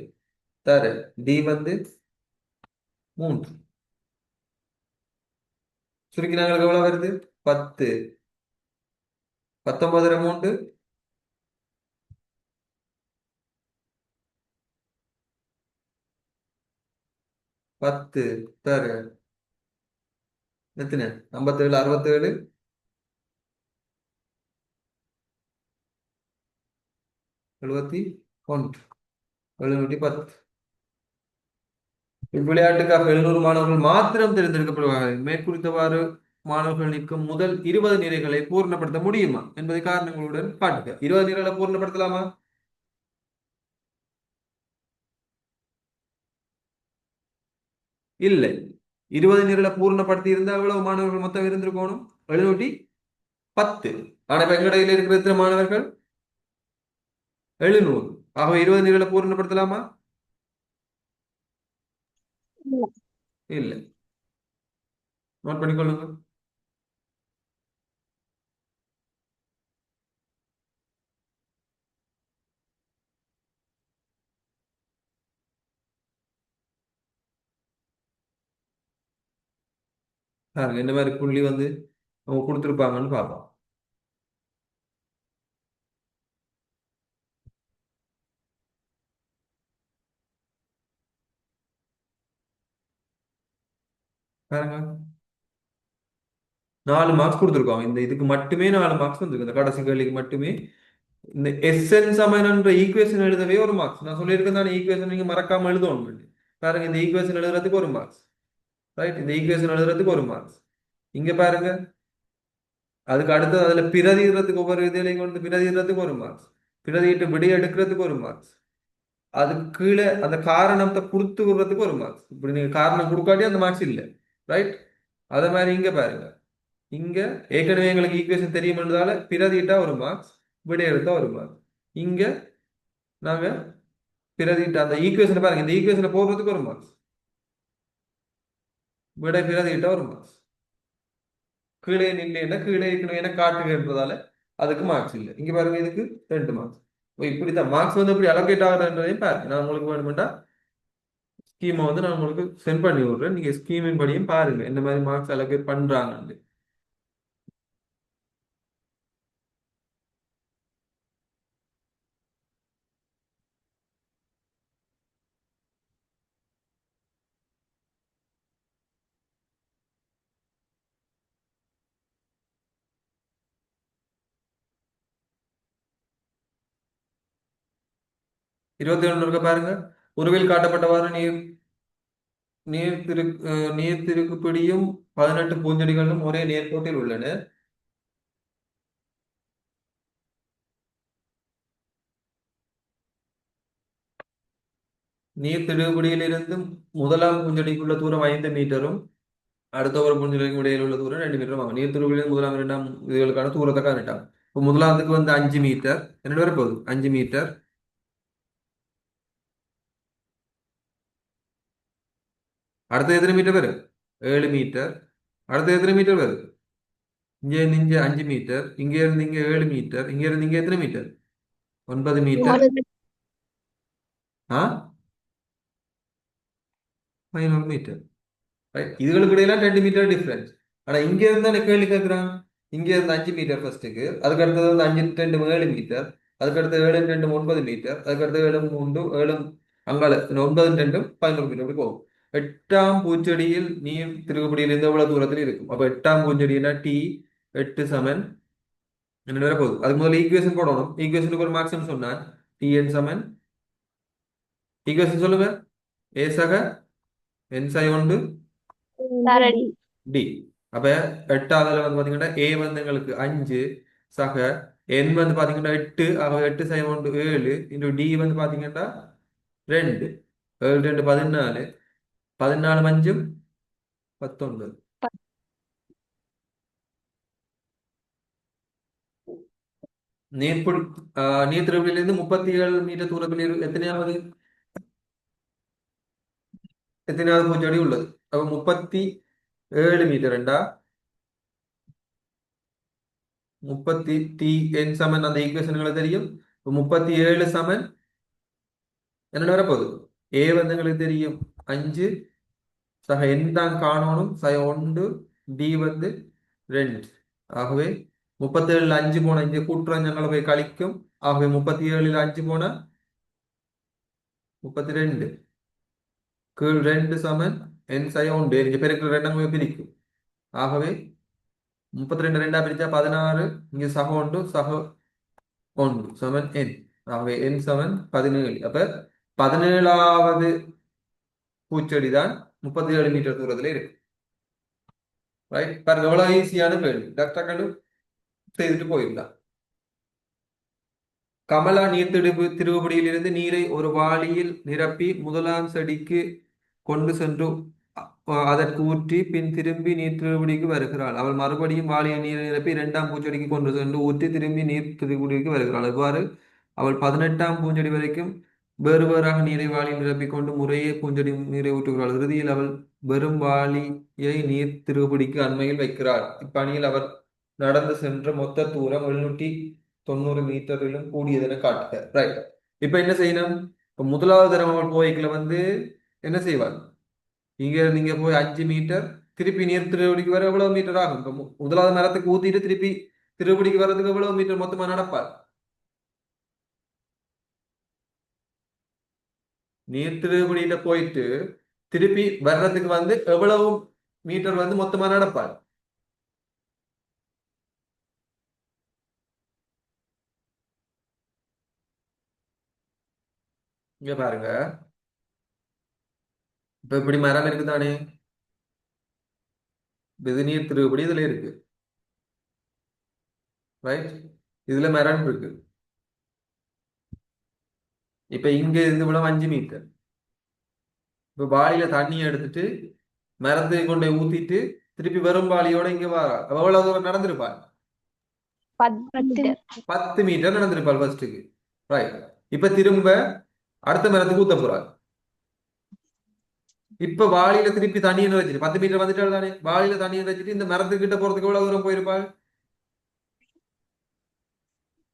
தர டி வந்து 3. சுருக்கி நாங்களுக்கு எவ்வளவு வருது 10. 19 3 10 தர எத்தனை 57 67 71 710. இவ்விளையாட்டுக்காக 700 மாணவர்கள் மாத்திரம் தேர்ந்தெடுக்கப்படுவார்கள். மேற்குறித்தவாறு மாணவர்கள் நிற்கும் முதல் 20 நிலைகளை பூர்ணப்படுத்த முடியுமா என்பதை காரணங்களுடன் காட்டுக. 20 நிலைகளை பூர்ணப்படுத்தலாமா? இல்லை. 20 நிலைகளை பூர்ணப்படுத்தி இருந்தால் எவ்வளவு மாணவர்கள் மொத்தம் இருந்திருக்கணும் 710. ஆனா இப்ப எங்கடையில் இருக்கிற எத்தனை மாணவர்கள் 700. ஆகவே 20 நிலைகளை பூர்ணப்படுத்தலாமா? இல்ல. இல்லை. நோட் பண்ணிக்கொள்ளுங்க. பாருங்க இந்த மாதிரி புள்ளி வந்து அவங்க கொடுத்துருப்பாங்கன்னு பார்ப்போம். பாருங்க 4 மார்க்ஸ் கொடுத்துருக்கோம். இந்த இதுக்கு மட்டுமே 4 மார்க்ஸ் வந்துருக்கு. இந்த கடைசி கேள்விக்கு மட்டுமே இந்த எஸ்என் சமன்ன்ற ஈக்குவேஷன் எழுதவே ஒரு மார்க்ஸ். நான் சொல்லியிருக்கேன் தானே ஈக்குவேஷன் நீங்க மறக்காம எழுதணும். பாருங்க இந்த ஈக்குவேஷன் எழுதுறதுக்கு ஒரு மார்க்ஸ், ரைட்? இந்த ஈக்குவேஷன் எழுதுறதுக்கு ஒரு மார்க்ஸ். இங்க பாருங்க அதுக்கு அடுத்தது அதுல பிரதிடுறதுக்கு ஒவ்வொரு இதிலையும் கொண்டு பிரதிடுறதுக்கு ஒரு மார்க்ஸ், பிரதிட்டு விடை எடுக்கிறதுக்கு ஒரு மார்க்ஸ், அதுக்கு கீழே அந்த காரணத்தை கொடுத்து விடுறதுக்கு ஒரு மார்க்ஸ். இப்படி நீங்க காரணம் கொடுக்காட்டி அந்த மார்க்ஸ் இல்லை, ரைட்? அதே மாதிரி இங்க பாருங்க, இங்க ஏற்கனவே எங்களுக்கு ஈக்குவேஷன் தெரியும்ன்றதால பிரதிட்டா ஒரு மார்க்ஸ், விடை எடுத்தா ஒரு மார்க்ஸ். இங்க நாங்க பிரதிட்ட அந்த ஈக்குவேஷனை பாருங்க, இந்த ஈக்குவேஷனை போடுறதுக்கு ஒரு மார்க்ஸ், விடை பிரதிட்டா ஒரு மார்க்ஸ். கீழே இல்லைன்னா கீழே இருக்கணும் என காட்டுகிறதால அதுக்கு மார்க்ஸ் இல்லை. இங்க பாருங்க இதுக்கு 2 மார்க்ஸ். இப்படித்தான் மார்க்ஸ் வந்து எப்படி அலோகேட் ஆகுதுன்றதையும் பாருங்க. நான் உங்களுக்கு வேணுமெண்டா ஸ்கீமை வந்து நான் உங்களுக்கு சென்ட் பண்ணி விடுறேன். நீங்க ஸ்கீமின் படியும் பாருங்க இந்த மாதிரி மார்க்ஸ் அலோகேட் பண்றாங்க. இருபத்தி ஒன்று இருக்க பாருங்க. உருவில் காட்டப்பட்டவாறு நீர் பிடியும் 18 பூஞ்செடிகளும் ஒரே நேர்கோட்டில் உள்ளன. நீர் திருப்பிடியிலிருந்து முதலாம் பூஞ்செடிக்குள்ள தூரம் 5 மீட்டரும் அடுத்த ஒரு பூஞ்செடிக்கும் இடையில் உள்ள தூரம் 2 மீட்டரும் ஆகும். நீர் திருப்பிடியில் முதலாம் 2ஆம் இதுகளுக்கான தூரத்தை காணிட்டாங்க. இப்போ முதலாவதுக்கு வந்து 5 மீட்டர், என்ன வர போகுது 5 மீட்டர். அடுத்த எத்தனை மீட்டர் வரும் 7 மீட்டர். அடுத்த எத்தனை மீட்டர் வரும் இங்க இருந்து இங்க 5 மீட்டர், இங்க இருந்து இங்க 7 மீட்டர், இங்க இருந்து இங்க எத்தனை மீட்டர் 9 மீட்டர். 500 metre, right? இதுகளுக்கு இடையில 2 மீட்டர் டிஃபரன்ஸ். ஆனா இங்க இருந்தா எனக்கு கேள்வி கேட்கிறான், இங்க இருந்து 5 மீட்டர் ஃபர்ஸ்ட்டுக்கு, அதுக்கு அடுத்தது வந்து 5 2 7 மீட்டர், அதுக்கு அடுத்து 7 2 9 மீட்டர், அதுக்கு அடுத்து 7 3 7 அங்கால 9 2 11 மீட்டர் அப்படி போகும். 8ஆம் பூச்செடியில் நீர் திருகுப்படியில் இருந்து எவ்வளவு தூரத்தில் இருக்கும்? அப்ப 8ஆம் பூச்செடினா டி 8 சமன் என்ன வர போகுது? அதுக்கு முதல்ல ஈக்குவேஷன் போடணும். ஈக்குவேஷனுக்கு ஒரு மார்க்ஸ் சொன்னா டிஎன் சமன் ஈக்குவேஷன் சொல்லுங்க. ஏ சக என் சை ஒன்று தரடி. டி. அப்ப 8ஆவதுல வந்து பாத்தீங்கன்னா ஏ வந்து எங்களுக்கு 5 சக என் வந்து பாத்தீங்கன்னா 8, ஆகவே 8 சை ஒன்று 7 இன்டு டி வந்து பாத்தீங்கன்னா 2 7 2 14 14 5 19 நீர்பிடி நீர்த்திருவிலிருந்து 37 மீட்டர் தூரத்தில் எத்தனையாவது பூச்செடி உள்ளது? அப்ப 37 மீட்டர்ண்டா 30 என் சமன் அந்த ஈக்குவேஷன்களை தெரியும். 37 சமன் என்ன வரப்போகுது? ஏ வந்து எங்களுக்கு தெரியும் 5, சக என் தான் காணணும், சக 1, டி வந்து 2. ஆகவே 37 5 போன இங்க கூட்டுறஞ்சங்களை போய் கழிக்கும். ஆகவே 37 5 போன 32 கீழ் 2 சமன் என் சய 1 இங்க பெருக்கிற 2 பிரிக்கும். ஆகவே 32 2 பிரிச்சா 16, இங்க சக 1 சக 1 சமன் என். ஆகவே என் சமன் 17. அப்ப 17வது பூச்செடி தான் 37 மீட்டர் தூரத்துல இருக்கு. ரைட், பாருங்க எவ்வளவு ஈஸியான கேள்வி. டாக்டர் செய்துட்டு போயிடலாம். கமலா நீர் திருவுபடியிலிருந்து நீரை ஒரு வாளியில் நிரப்பி முதலாம் செடிக்கு கொண்டு சென்று அதற்கு ஊற்றி பின் திரும்பி நீர் திருவுபடிக்கு வருகிறாள். அவள் மறுபடியும் வாளியை நீரை நிரப்பி 2ஆம் பூச்செடிக்கு கொண்டு சென்று ஊற்றி திரும்பி நீர் திருவுபடிக்கு வருகிறாள். இவ்வாறு அவள் 18ஆம் பூஞ்செடி வரைக்கும் வேறு வேறாக நீரை வாளியில் நிரப்பிக் கொண்டு முறையே பூஞ்செடி நீரை ஊற்றுகிறாள். இறுதியில் அவள் வெறும் வாளியை நீர் திருவுபடிக்கு அண்மையில் வைக்கிறாள். இப்பணியில் அவர் நடந்து சென்ற மொத்த தூரம் 790 மீட்டரிலும் கூடியதென காட்டுக. ரைட், இப்ப என்ன செய்யணும்? இப்ப முதலாவது தடவை அவள் போய்க்குள்ள வந்து என்ன செய்வாள்? இங்க நீங்க போய் 5 மீட்டர் திருப்பி நீர் திருவடிக்கு வர எவ்வளவு மீட்டர் ஆகும்? இப்ப முதலாவது மரத்துக்கு ஊத்திட்டு திருப்பி திருவடிக்கு வர்றதுக்கு எவ்வளவு மீட்டர் மொத்தமா நடப்பார்? நீர் திருவடியில போயிட்டு திருப்பி வர்றதுக்கு வந்து எவ்வளவு மீட்டர் வந்து மொத்தமா நடப்பார்? இங்க பாருங்க, இப்ப இப்படி மரம் இருக்குதானே, இது நீர் திருவடி இதுல இருக்கு. ரைட், இதுல மரம் இருக்கு. இப்ப இங்க இருந்து இவ்வளவு 5 மீட்டர். இப்ப வாளியில தண்ணியை எடுத்துட்டு மரத்தை கொண்டு போய் ஊத்திட்டு திருப்பி வெறும் வாளியோட இங்க வாரா. எவ்வளவு தூரம் நடந்திருப்பாள்? 10 மீட்டர் நடந்திருப்பாள் ஃபர்ஸ்ட்டுக்கு. ரைட், இப்ப திரும்ப அடுத்த மரத்துக்கு ஊத்த போறாள். இப்ப வாளியில திருப்பி தண்ணியை வச்சுட்டு 10 மீட்டர் வந்துட்டாள் தானே, வாளியில தண்ணியை வச்சுட்டு இந்த மரத்துக்கிட்ட போறதுக்கு எவ்வளவு தூரம் போயிருப்பாள்?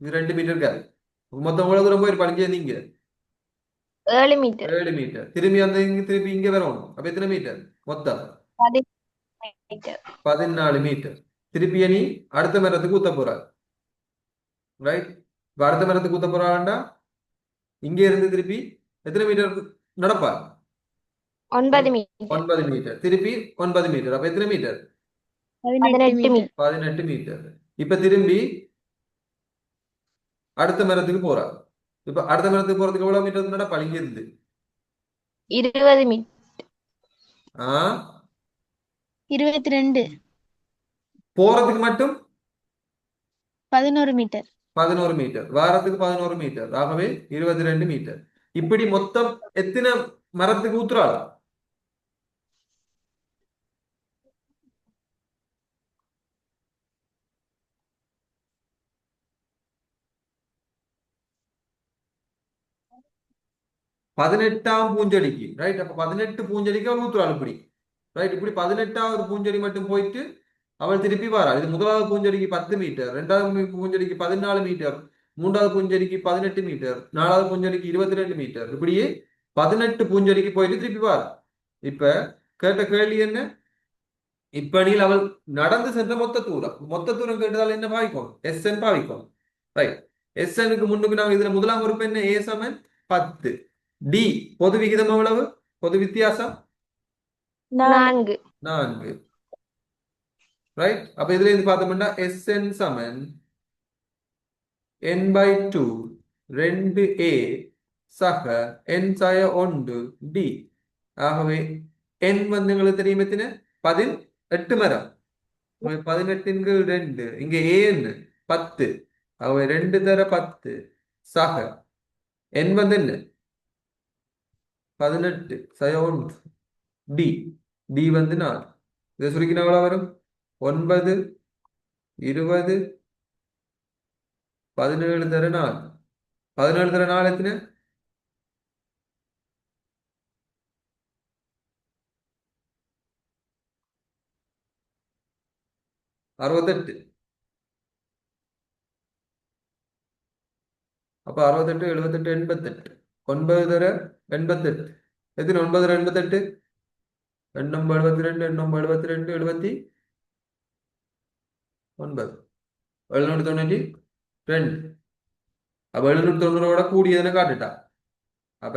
இது 2 மீட்டர் இருக்காது. மொத்தம் எவ்வளவு தூரம் போயிருப்பாள்? இங்க நீங்க 7 மீட்டர். 7 மீட்டர். திரும்பி அந்த திருப்பி இங்க வரணும். அப்ப எத்தனை மீட்டர் மொத்தம்? 14 மீட்டர். திருப்பி நீ அடுத்த மரத்துக்கு ஊத்த போறாள். ரைட், இப்ப அடுத்த மரத்துக்கு ஊத்த போறாள்டா இங்க இருந்து திருப்பி எத்தனை மீட்டர் நடப்பாள்? 9 மீட்டர். 9 மீட்டர். திருப்பி 9 மீட்டர். அப்ப எத்தனை மீட்டர்? 18 மீட்டர். 18 மீட்டர். இப்ப திரும்பி அடுத்த மரத்துக்கு போறா. இப்ப அடுத்த மரத்துக்கு போறதுக்கு எவ்வளவு மீட்டர் நடப்பாள்? இங்க இருந்து 20 மீட்டர். ஆ 22. போறதுக்கு மட்டும் 11 மீட்டர். 11 மீட்டர். வாரத்துக்கு 11 மீட்டர். ஆகவே 22 மீட்டர். இப்படி மொத்தம் எத்தனை மரத்துக்கு ஊத்துறாள்? பதினெட்டாம் பூஞ்செடிக்கு. ரைட், அப்ப 18 பூஞ்செடிக்கு அவள் ஊத்துறாள் இப்படி. ரைட், இப்படி 18வது பூஞ்செடி மட்டும் போயிட்டு அவள் திருப்பி வாரா. இது முதலாவது பூஞ்செடிக்கு 10 மீட்டர், 2வது பூஞ்செடிக்கு 14 மீட்டர், 3வது பூஞ்செடிக்கு 18 மீட்டர், 4வது பூஞ்செடிக்கு 22 மீட்டர். இப்படியே 18 பூஞ்செடிக்கு போயிட்டு திருப்பி வாரா. இப்ப கேட்ட கேள்வி என்ன? இப்படியில் அவள் நடந்து சென்ற மொத்த தூரம் கேட்டதால் என்ன பாவிக்கும்? எஸ்என் பாவிக்கும். ரைட், எஸ்எனுக்கு முன்னுக்கு நாங்க இதுல முதலாம் உறுப்பு என்ன? ஏ சமன் 10. டி பொது விகிதம் எவ்வளவு? பொது வித்தியாசம் 4. ரைட், அப்ப இதுல இருந்து பார்த்தோம்னா எஸ்என் சமன் n/2 2a சக n சய 1 டி. ஆகவே n வந்து எங்களுக்கு தெரியும் எத்தனை? 18 மரம். 18 2 இங்க ஏன் 10. ஆகவே 2 தர 10 சக n வந்து என்ன? 18 சய 1 டி. டி வந்து 4. இதை சுருக்கினா எவ்வளவு வரும்? 9 20 17 தர 4. 17 தர 4 எத்தனை? 68. அப்ப 68, 78, 88. 9 தர 88. எத்தனை? 9 தர 88. 8 9 72, 8 9 72, 79. 792. அப்ப 790 கூடியதுன்னு காட்டுட்டா. அப்ப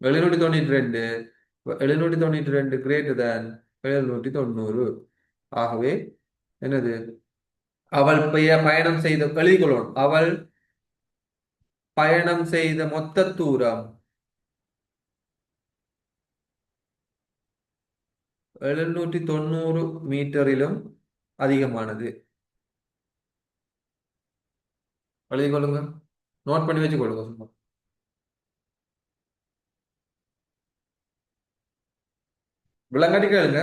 792, 792 கிரேட்டர் தேன் 790. ஆகவே என்னது? அவள் பயணம் செய்த எழுதிக்கொள்ளணும். அவள் பயணம் செய்த மொத்த தூரம் 790 மீட்டரிலும் அதிகமானது. எழுதி கொள்ளுங்க. நோட் பண்ணி வச்சு கொள்ளுங்க சும்மா. விளங்காட்டி கேளுங்க.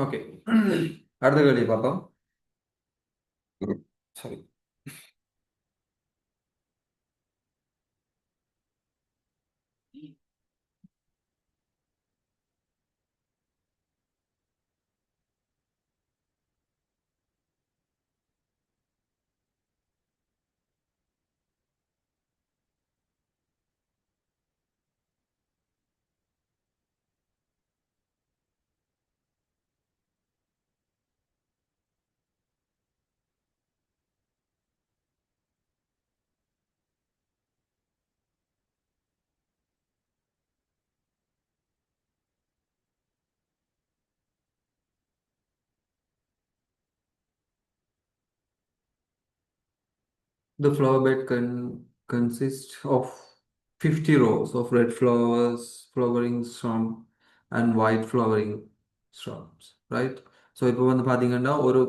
ஓகே. அடுத்த கேள்வி பார்ப்போம். Sorry. The flower bed consists of 50 rows of red flowers, flowering storm, and white flowering storms, right? So இப்போ வந்து பார்த்தீங்கன்னா ஒரு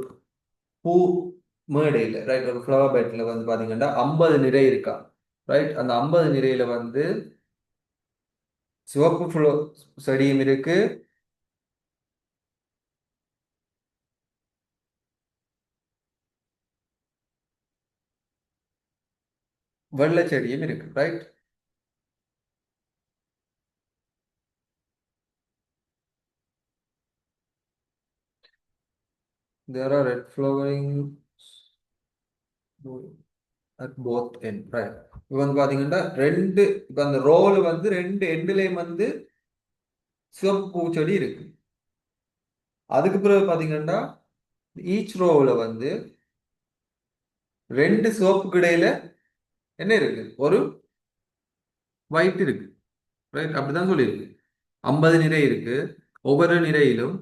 பூ மேடையில், ரைட், ஒரு ஃப்ளவர் பெட்டில் வந்து பார்த்தீங்கன்னா 50 நிறை இருக்கா, ரைட்? அந்த 50 நிறையில வந்து சிவப்பு செடியும் இருக்கு, வெள்ளை செடியும் இருக்கு, right? There are red flowering at both end, right? இப்போ வந்து பாத்தீங்கன்னா ரெண்டு, இப்போ அந்த ரோல வந்து ரெண்டு எண்டுலயும் வந்து சிவப்பு பூச்செடி இருக்கு. அதுக்கு பிறகு பாத்தீங்கன்னா ஈச் ரோவில் வந்து ரெண்டு சிவப்புக்கு இடையில என்ன இருக்கு, ஒரு ஒயிட் இருக்கு, ரைட்? அப்படிதான் சொல்லியிருக்கு. 50 நிறை இருக்கு. ஒவ்வொரு நிரையிலும்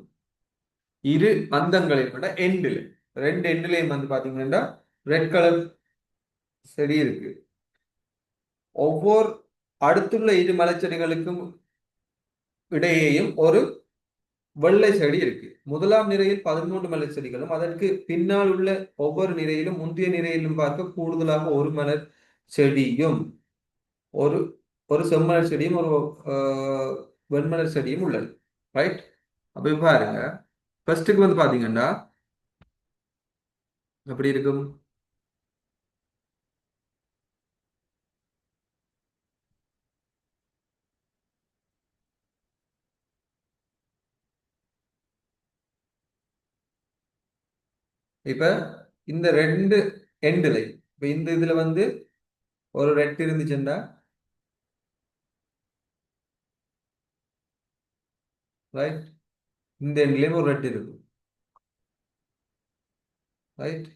இரு அந்தங்களையும் விட எண்டில், ரெண்டு எண்டுலையும் வந்து பாத்தீங்கன்னா ரெட் கலர் செடி இருக்கு. ஒவ்வொரு அடுத்துள்ள இரு மலைச்செடிகளுக்கும் இடையேயும் ஒரு வெள்ளை செடி இருக்கு. முதலாம் நிரையில் 13 மலர் செடிகளும் அதற்கு பின்னால் உள்ள ஒவ்வொரு நிரையிலும் முந்தைய நிரையிலும் பார்க்க கூடுதலாக ஒரு மலர் செடியும் ஒரு ஒரு செம்மலர் செடியும் ஒரு வெண்மலர் செடியும் உள்ளது, ரைட்? அப்ப இப்ப பாருங்க, ஃபர்ஸ்ட்டுக்கு வந்து பாத்தீங்கன்னா எப்படி இருக்கும்? இப்ப இந்த ரெண்டு எண்டுல, இப்ப இந்த இதுல வந்து ஒரு ரெட் இருந்துச்சுன்னா, ரைட், இந்த எண்ட்லயும் ஒரு ரெட் இருக்கும், ரைட்?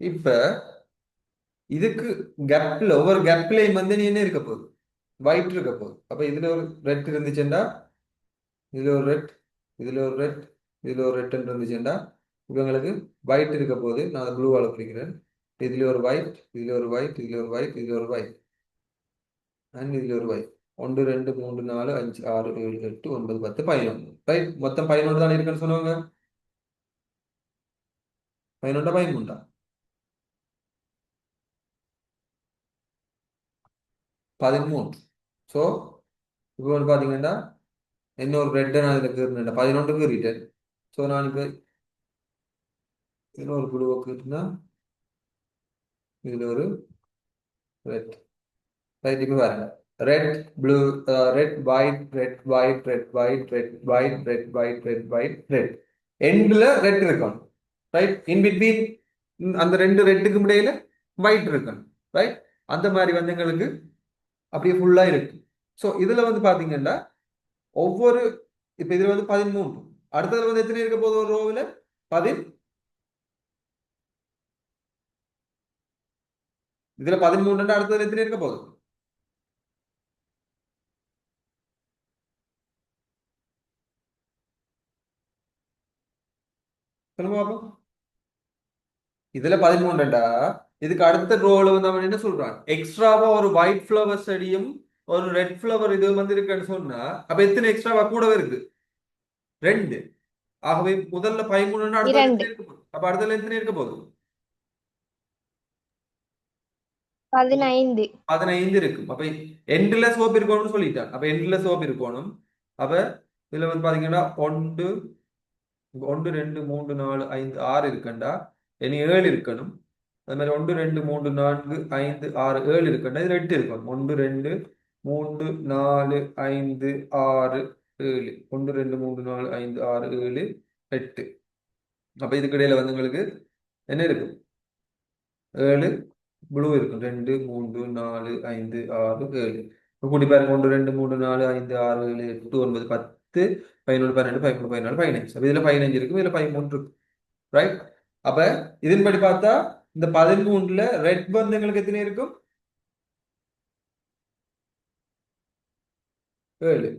இப்ப இதுக்கு கேப்ல, ஒவ்வொரு கேப்லயும் வந்து நீ என்ன இருக்க போகுது, ஒயிட் இருக்க போகுது. அப்ப இதுல ஒரு ரெட் இருந்துச்சுன்னா இதுல ஒரு ரெட், இதுல ஒரு ரெட், இதுல ஒரு ரெட் இருந்துச்சுன்னா இவங்களுக்கு ஒயிட் இருக்க போகுது. நான் அதை ப்ளூவால குறிக்கிறேன். இதுல ஒரு ஒயிட், இதுல ஒரு ஒயிட், இதுல ஒரு ஒயிட், இதுல ஒரு ஒயிட், அண்ட் இதுல ஒரு ஒயிட். 1 2 3 4 5 6 7 8 9 10 11, ரைட்? மொத்தம் 11 தான் இருக்குன்னு சொன்னவங்க. 11 13 13. ஸோ இப்போ வந்து பாத்தீங்கன்னா இன்னொரு ரெட்டை நான் இதில் கீறினேன், 11 கீறிட்டேன். ஸோ நான் இப்போ இன்னொரு ப்ளூவை கீறினா இதுல ஒரு ரெட், ரைட்? இப்போ பாருங்க, red blue, red white, red white, red white, red white, red white, red white, red. எண்ட்ல ரெட் இருக்கணும், ரைட்? இன் பிட்வீன் அந்த ரெண்டு ரெட்டுக்கும் இடையில ஒயிட் இருக்கணும், ரைட்? அந்த மாதிரி வந்து எங்களுக்கு அப்படியே ஃபுல்லா இருக்கு. ஸோ இதுல வந்து பாத்தீங்கன்னா ஒவ்வொரு, இப்ப இதுல வந்து 13, அடுத்ததுல வந்து எத்தனை இருக்க போகுது ஒரு ரோவில்? 10. இதுல 13 அடுத்ததுல எத்தனை இருக்க போகுது? சொல்லுங்க பாப்போம். இதுல 13. இதுக்கு அடுத்த ரோல வந்து அவன் என்ன சொல்றான், எக்ஸ்ட்ராவா ஒரு ஒயிட் ஃபிளவர் செடியும் ஒரு ரெட் ஃபிளவர் இது வந்து இருக்குன்னு சொன்னா, அப்ப எத்தனை எக்ஸ்ட்ராவா கூடவே இருக்கு? 2. ஆகவே முதல்ல 13 அடுத்ததுல 2 எத்தனை இருக்க போகுது? அப்ப அடுத்ததுல எத்தனை இருக்க போகுது? 15 15 இருக்கும். அப்ப எண்ட்ல சோப்பு இருக்கணும்னு சொல்லிட்டான். அப்ப எண்ட்ல சோப்பு இருக்கணும். அப்ப இதுல வந்து பாத்தீங்கன்னா 1 இங்க 1 2 3 4 5 6 இருக்கண்டா இனி 7 இருக்கணும். அது மாதிரி 1 2 3 4 5 6 7 இருக்கண்டா இதுல 8 இருக்கணும். 1 2 3 4 5 6 7 1 2 3 4 5 6 7 8. அப்ப இதுக்கு இடையில வந்து உங்களுக்கு என்ன இருக்கும்? 7 ப்ளூ இருக்கும். 2 3 4 5 6 7. இப்ப கூட்டி பாருங்க. 1 2 3 4 5 6 7 8 9 10 11 12 13 14 15. அப்ப இதுல 15 இருக்கும், இதுல 13 இருக்கும். ரைட்? அப்ப இதன்படி பார்த்தா இந்த 13ல ரெட் பந்துங்களுக்கு எத்தனை இருக்கும்? 7.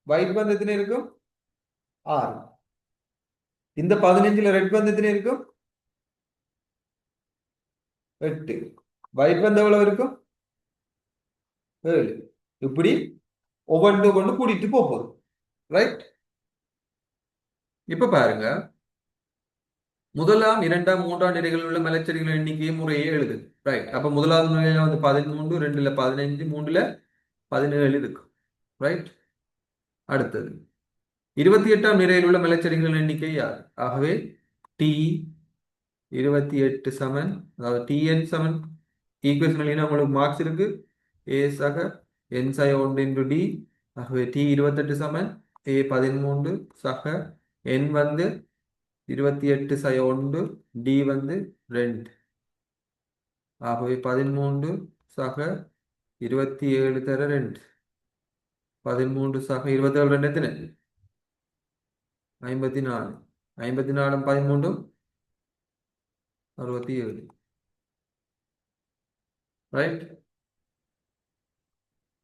ஒயிட் பந்து எத்தனை இருக்கும்? 6. இந்த 15ல ரெட் பந்து எத்தனை இருக்கும்? 8. ஒயிட் பந்து எவ்வளவு இருக்கும்? 7. இப்படி ஒவ்வொன்று கொண்டு கூட்டிட்டு போகும். ரைட்? இப்ப பாருங்க, முதலாம் இரண்டாம் மூன்றாம் நிலைகளில் உள்ள மலைச்செடிகளின் எண்ணிக்கையை முறையே எழுது. ரைட்? அப்ப முதலாவது நிலையில வந்து 13, 2ல 15, 3ல 17 இருக்கு. ரைட்? அடுத்தது 28ஆம் நிலையில் உள்ள மலைச்செடிகளின் எண்ணிக்கை யார்? ஆகவே டி 28 சமன், அதாவது டிஎன் சமன் ஈக்குவேஷன் உங்களுக்கு மார்க்ஸ் இருக்கு. ஏ சக என் சக 1 இன்டு டி. ஆகவே டி 28 சமன் ஏ 13 சக என் வந்து 28 சக 1 டி வந்து 2. ஆகவே 13 சக 27 தர 2. 13 சக 27 2 எத்தனை? 54. 54 13 67. ரைட்?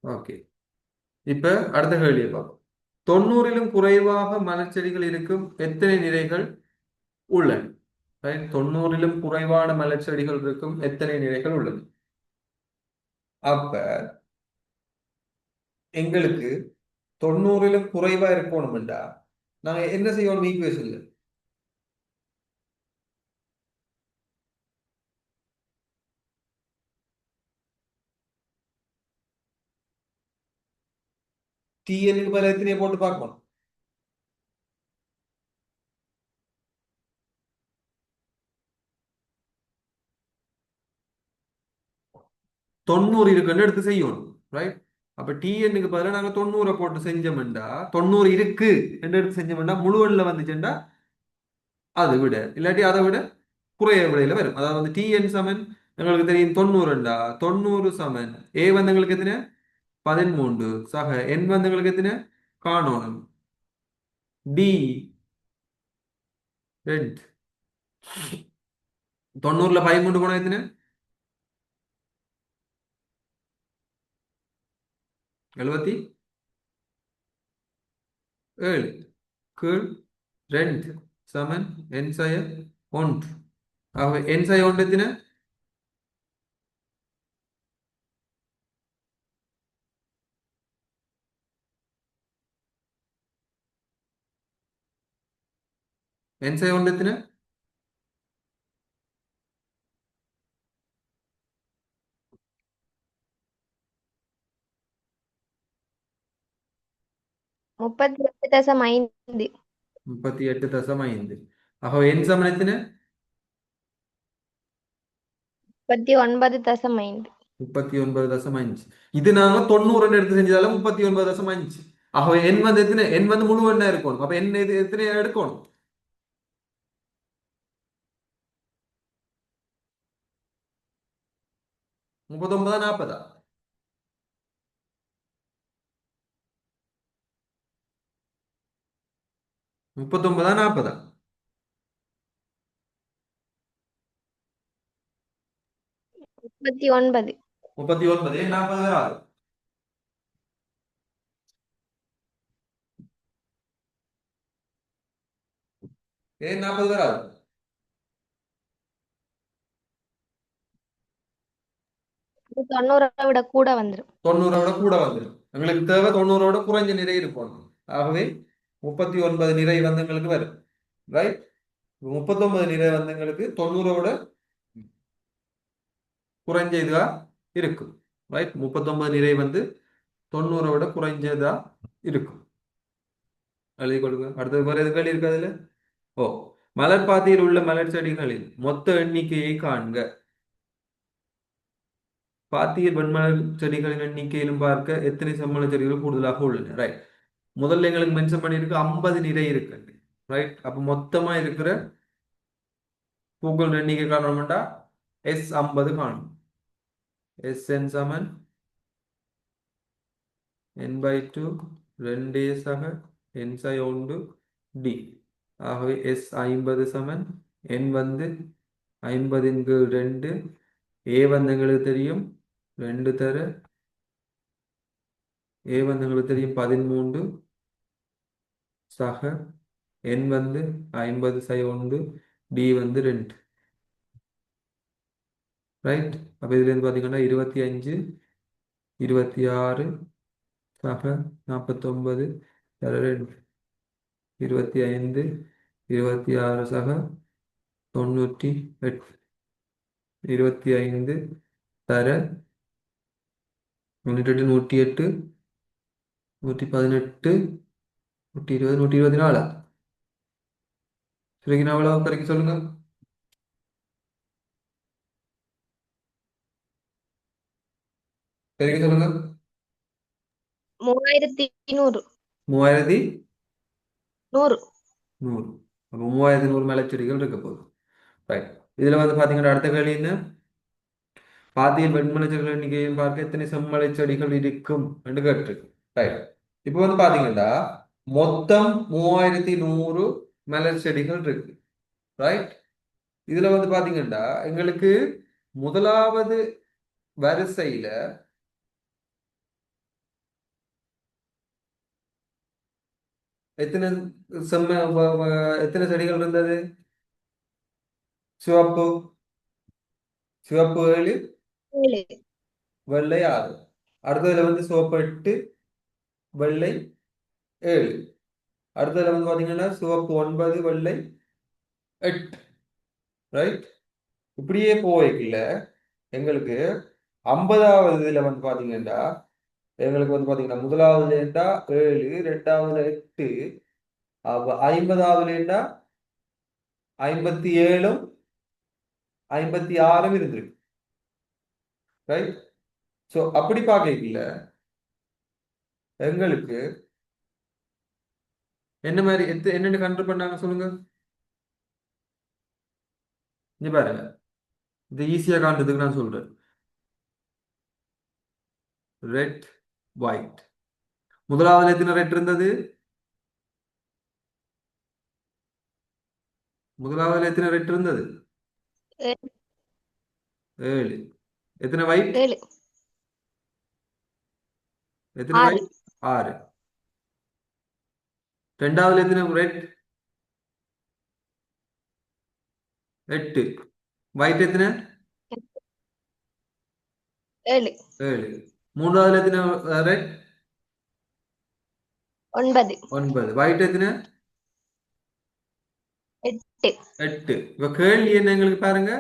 ஓகே. இப்ப அடுத்த கேள்வியை பார்ப்போம். 90லும் குறைவாக மலர்ச்செடிகள் இருக்கும் எத்தனை நிலைகள் உள்ளன? ரைட்? 90லும் குறைவான மலர்ச்செடிகள் இருக்கும் எத்தனை நிலைகள் உள்ளன? அப்ப எங்களுக்கு 90லும் குறைவா இருக்கணும்டா நாங்க என்ன செய்யணும்? ஈக்குவேஷன்ல டிஎன் பதில் எத்தனையை போட்டு பார்க்கணும்? தொண்ணூறு இருக்குன்னு எடுத்து செய்யணும். ரைட்? அப்ப டிஎன்னுக்கு பதிலாக நாங்க 90 போட்டு செஞ்சோம்டா, 90 இருக்கு என்று எடுத்து செஞ்சோம்டா முழுவதுல வந்துச்சுண்டா அதை விட இல்லாட்டி அதை விட குறைய விடையில வரும். அதாவது வந்து டிஎன் சமன் எங்களுக்கு தெரியும் 90ண்டா 90 சமன் ஏ வந்து எங்களுக்கு எத்தனை? 13 சக என் வந்து எங்களுக்கு எத்தனை? காணோம் டி 2. 90ல 13 போனா எத்தனை? 77. கீழ் 2 சமன் என் சய 1. ஆகவே என் சய 1 எத்தனை? என் சய 1 எத்தனை? 38.5. 38.5. ஆகவே என் சமன் எத்தனை? 39.5. 39.5. இது நாங்க 90 எடுத்து செஞ்சதால 39.5. ஆகவே என் வந்து எத்தனை? என் வந்து முழு எண்ணா இருக்கணும். அப்ப என் இது எத்தனை எடுக்கணும்? 39 40. 39 40. 39. 39 ஏன் 40 வராது? ஏன் 40 வராது? 90 விட கூட வந்துரும். 90 கூட வந்துடும். எங்களுக்கு தேவை 90 குறைஞ்ச நிறை இருக்கணும். ஆகவே 39 நிறை வந்து எங்களுக்கு வரும். ரைட்? 39 நிறை வந்து எங்களுக்கு 90 குறைஞ்ச இதுவா இருக்கும். ரைட்? 39 நிறை வந்து 90 குறைஞ்சதா இருக்கும். எழுதி கொடுங்க. அடுத்தது வேற எது கேள்வி இருக்கு அதுல? ஓ, மலர் பாத்தியில் உள்ள மலர் செடிகளின் மொத்த எண்ணிக்கையை காண்க. பாத்தியில் வெண்மலர் செடிகளின் எண்ணிக்கையிலும் பார்க்க எத்தனை செம்மலர் செடிகள் கூடுதலாக உள்ளன. ரைட். முதல்ல எங்களுக்கு மென்ஷன் பண்ணியிருக்கு 50 நிறை இருக்கு. ரைட். அப்ப மொத்தமா இருக்கிற பூக்கள் எண்ணிக்கை காணணும்டா S50 காணும். Sn சமன் n/2 2 சக n/1 d. ஆகவே S50 சமன் n வந்து 50/2. A வந்து எங்களுக்கு தெரியும் 2 தர. A வந்து எங்களுக்கு தெரியும் 13 சக n வந்து 50/1 d வந்து 2. ரைட். அப்ப இதுல இருந்து பாத்தீங்கன்னா 25 26 சக 49 தர 2 25 26 சக 98 25 தர 98 108 118 120 124. சரிங்க, அவ்வளவு பெருக்கி சொல்லுங்க. பெருக்கி சொல்லுங்க. 3100. 3100. 100. அப்போ 3100 மலைச்செடிகள் இருக்க போகுது. ரைட். இதுல வந்து பாத்தீங்கன்னா அடுத்த கேள்வி என்ன? பாத்தியில் வெண்மலை செடிகள் எண்ணிக்கையும் பார்க்க எத்தனை செம்மலை செடிகள் இருக்கும் என்று கேட்டிருக்கு. ரைட். இப்போ வந்து பாத்தீங்கன்னா மொத்தம் 3100 மலர் செடிகள் இருக்கு. ரைட். இதுல வந்து பாத்தீங்கன்னா எங்களுக்கு முதலாவது வரிசையில எத்தனை எத்தனை செடிகள் இருந்தது? சிவப்பு சிவப்பு 7, 7. வெள்ளை 6. அடுத்ததுல வந்து சிவப்பு 8, வெள்ளை 7. அடுத்ததுல வந்து பாத்தீங்கன்னா சிவப்பு 9, வெள்ளை 8. ரைட். இப்படியே போய்க்கல எங்களுக்கு 50வது இதுல வந்து பாத்தீங்கன்னா எங்களுக்கு வந்து பாத்தீங்கன்னா முதலாவதுல இருந்தா 7, ரெண்டாவதுல 8, 50வதுல இருந்தா 57, 56 இருந்திருக்கு. ரைட். சோ அப்படி பார்க்கல எங்களுக்கு என்ன மாதிரி என்னென்ன கண்ட்ரோல் பண்ணாங்க சொல்லுங்க. இங்க பாருங்க, இது ஈஸியா காண்றதுக்கு நான் சொல்றேன். Red, white. முதலாவது எத்தனை ரெட் இருந்தது? முதலாவது எத்தனை ரெட் இருந்தது? 7. எத்தனை ஒயிட்? 7. எத்தனை 6. ஒயிட்? 6. ரெண்டாவது எத்தனை ரெட்? 8. ஒயிட் எத்தனை? 7. 7. மூன்றாவது எத்தனை ரெட்? 9. 9. ஒயிட் எத்தனை? 8. 8. இப்ப கேள்வி என்ன எங்களுக்கு பாருங்க,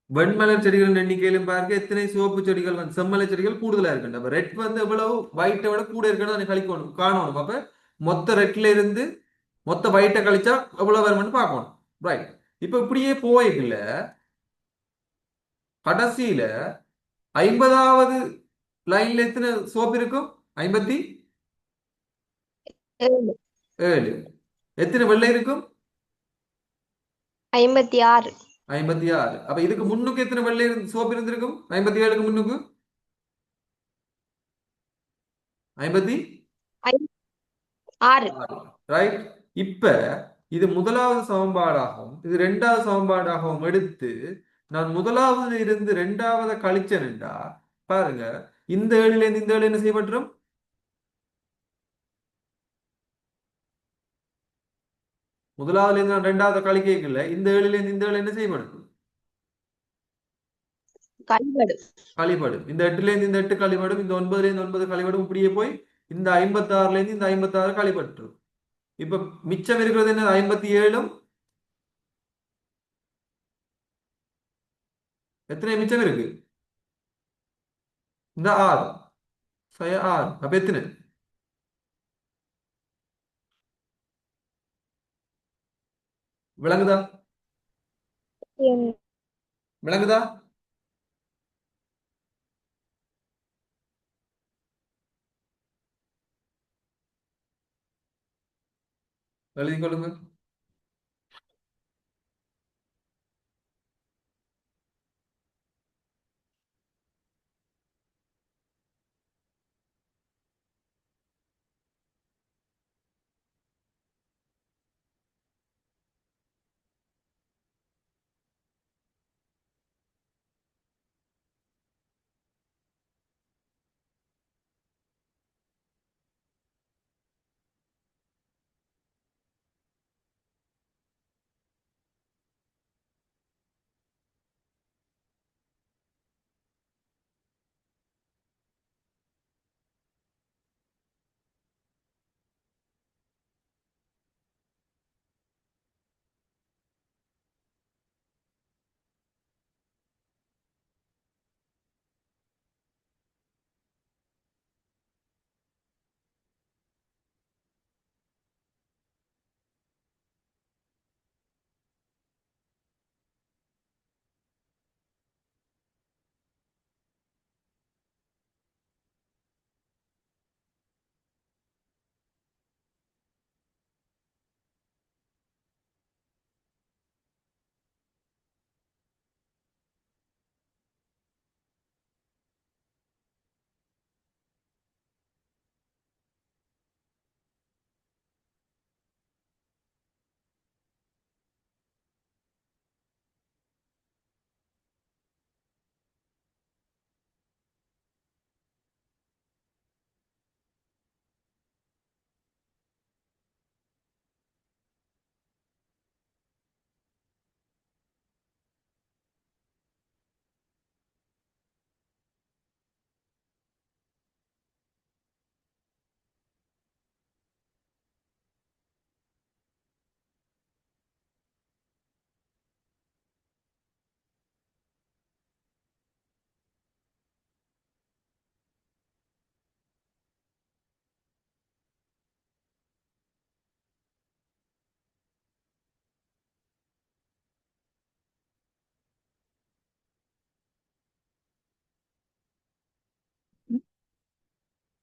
வெண்மலர் செடிகளின் எண்ணிக்கையிலும் பார்க்க எத்தனை சிவப்பு செடிகள் வந்து செம்மலை செடிகள் கூடுதலா இருக்கு. அப்ப ரெட் வந்து எவ்வளவு ஒயிட்டை விட கூட இருக்கணும் கழிக்கணும் காணணும். அப்ப மொத்த ரெட்ல இருந்து மொத்த ஒயிட்டை கழிச்சா எவ்வளவு வரும்னு பார்க்கணும். ரைட். இப்ப இப்படியே போயிக்கல கடைசியில 50வது லைன்ல எத்தனை சிவப்பு இருக்கும்? 7. 57. எத்தனை வெள்ளை இருக்கும்? 56. 56. அப்ப இதுக்கு முன்னுக்கு எத்தனை வெள்ளை சிவப்பு இருந்திருக்கும்? 57க்கு முன்னுக்கு 6. ரைட். இப்ப இது முதலாவது சமன்பாடாகவும் இது இரண்டாவது சமன்பாடாகவும் எடுத்து நான் முதலாவது இருந்து இரண்டாவது கழிச்சேன்டா பாருங்க, இந்த 7ல இருந்து இந்த 7 என்ன செய்யப்பட்டுரும்? முதலாவதுல இருந்து நான் இரண்டாவது கழிக்கல, இந்த 7ல இருந்து இந்த 7 என்ன செய்யப்படும்? கழிவடு. கழிப்படும். இந்த 8ல இருந்து இந்த 8 கழிப்படும், இந்த 9ல இருந்து 9 கழிப்படும். இப்படியே போய் இந்த 56ல இருந்து இந்த 56 கழிப்பட்டுரும். இப்ப மிச்சம் இருக்கிறது என்ன? 57ம் எத்தனை மிச்சம் இருக்கு? இந்த 6. 6. அப்ப எத்தனை? விளங்குதா? என் விளங்குதா? எழுதி கொள்ளுங்க.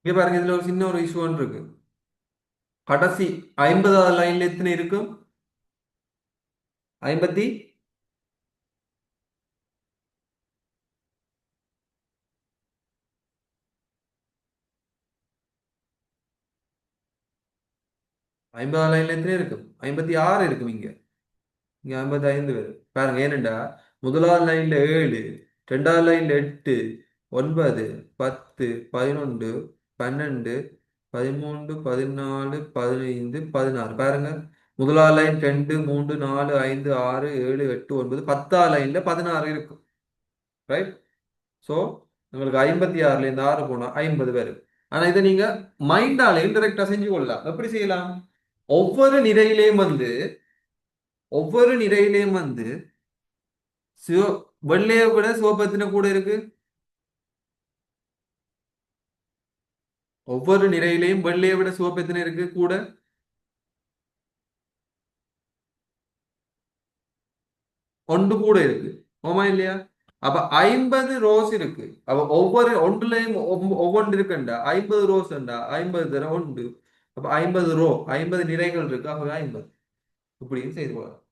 இங்க பாருங்க, இதுல ஒரு சின்ன ஒரு இஷ்யூ ஒன்று இருக்கு. கடைசி 50வது லைன்ல எத்தனை இருக்கும்? 50 50வது லைன்ல எத்தனை இருக்கும்? 56 இருக்கும் இங்க. இங்க 55 வரும். பாருங்க, ஏனண்டா முதலாவது லைன்ல 7, ரெண்டாவது லைன்ல 8, 9, 10, 11, 12, 13, 14, 15, 16. பாருங்க, முதலாவது லைன் 2, 3, 4, 5, 6, 7, 8, 9, 10வது லைன்ல 16 இருக்கும். ரைட்? ஸோ உங்களுக்கு 56ல இருந்து 6 போனா 50 வரும். ஆனா இதை நீங்க மைண்டால இன்டெரக்டா செஞ்சு கொள்ளலாம். எப்படி செய்யலாம்? ஒவ்வொரு நிரையிலையும் வந்து ஒவ்வொரு நிரையிலையும் வந்து சிவ வெள்ளையை விட சிவப்பத்தின கூட இருக்கு. ஒவ்வொரு நிரையிலையும் வெள்ளையை விட சிவப்பத்தின இருக்கு கூட. ஒன்று கூட இருக்கு. ஆமா இல்லையா? அப்ப 50 ரோஸ் இருக்கு. அப்ப ஒவ்வொரு ஒன்றுலையும் ஒவ்வொன்று இருக்குண்டா 50 ரோஸ் உண்டா 50 தர ஒன்று. அப்ப 50 ரோ 50 நிறைகள் இருக்கு. ஆகவே 50 இப்படியும் செய்து கொள்ளலாம்.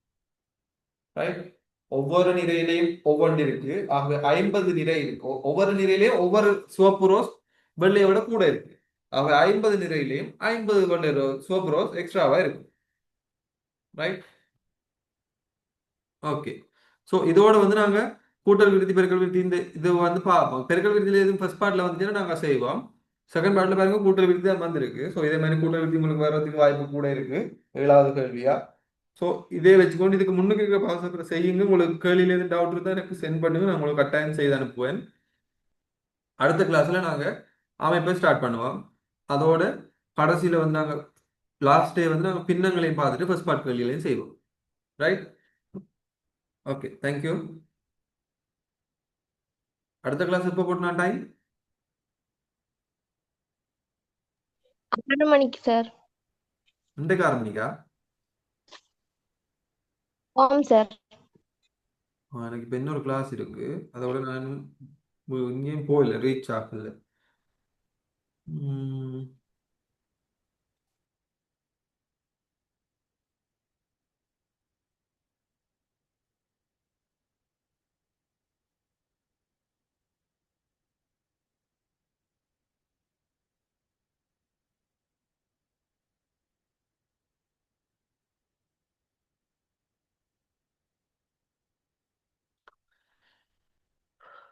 ரைட்? ஒவ்வொரு நிரையிலையும் ஒவ்வொன்று இருக்கு. ஆகவே 50 நிரை இருக்கு. ஒவ்வொரு நிரையிலையும் ஒவ்வொரு சிவப்பு ரோஸ் வெள்ளையை விட கூட இருக்கு. ஆகவே 50 நிரையிலையும் 50 வெள்ளை சிவப்பு ரோஸ் எக்ஸ்ட்ராவா இருக்கு. ரைட்? ஓகே. ஸோ இதோட வந்து நாங்க கூட்டல் விருத்தி பெருக்கல் விருத்தி இந்த இது வந்து பார்ப்போம். பெருக்கல் விருத்தியில எதுவும் ஃபர்ஸ்ட் பார்ட்ல வந்துச்சுன்னா நாங்க செய்வோம். செகண்ட் பார்ட்ல பாருங்க கூட்டல் விருத்தி தான் வந்திருக்கு. ஸோ இதே மாதிரி கூட்டல் விருத்தி உங்களுக்கு வர்றதுக்கு வாய்ப்பு கூட இருக்கு. 7வது கேள்வியா. ஸோ இதே வச்சுக்கொண்டு இதுக்கு முன்னுக்கு இருக்கிற பாசத்தை செய்யுங்க. உங்களுக்கு கேள்வியில எதுவும் டவுட் இருந்தால் எனக்கு சென்ட் பண்ணுங்க. நான் உங்களுக்கு கட்டாயம் செய்து அனுப்புவேன். அடுத்த கிளாஸ்ல நாங்க அமைப்பை ஸ்டார்ட் பண்ணுவோம். அதோட கடைசியில வந்து நாங்க லாஸ்ட் டே வந்து நாங்க பின்னங்களையும் பார்த்துட்டு ஃபர்ஸ்ட் பார்ட் கேள்விகளையும் செய்வோம். ரைட்? Okay, thank you. அடுத்த கிளாஸ் எப்போ போட்டு நான் டைம்? 6 மணிக்கு சார். இன்றைக்கு ஆரம்பிக்கா? ஆம் சார். எனக்கு இப்போ இன்னொரு கிளாஸ் இருக்கு, அதோட நான் இங்கேயும் போகல, ரீச் ஆகல. உம்,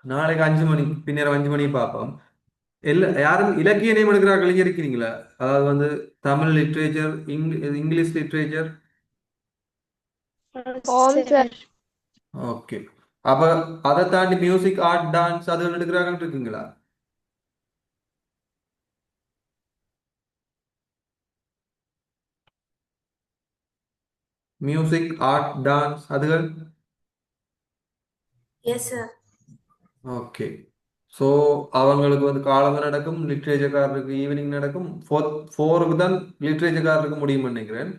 நாளைக்கு 5 மணி, பின்னர் 5 மணிக்கு பார்ப்போம். யாரும் இலக்கிய நேம் எடுக்கிற கலைஞர் இருக்கிறீங்களா? அதாவது வந்து தமிழ் லிட்ரேச்சர், இங்கிலீஷ் லிட்ரேச்சர். ஆம் சார். ஓகே. அப்ப அதை தாண்டி மியூசிக், ஆர்ட், டான்ஸ் அது எடுக்கிறாங்க இருக்கீங்களா? மியூசிக், ஆர்ட், டான்ஸ் அதுகள். Yes, sir. ஓகே. ஸோ அவங்களுக்கு வந்து காலமே நடக்கும், லிட்ரேச்சர்காரருக்கு ஈவினிங் நடக்கும். 4க்கு தான் லிட்ரேச்சர்காரருக்கு முடியும்னு நினைக்கிறேன்.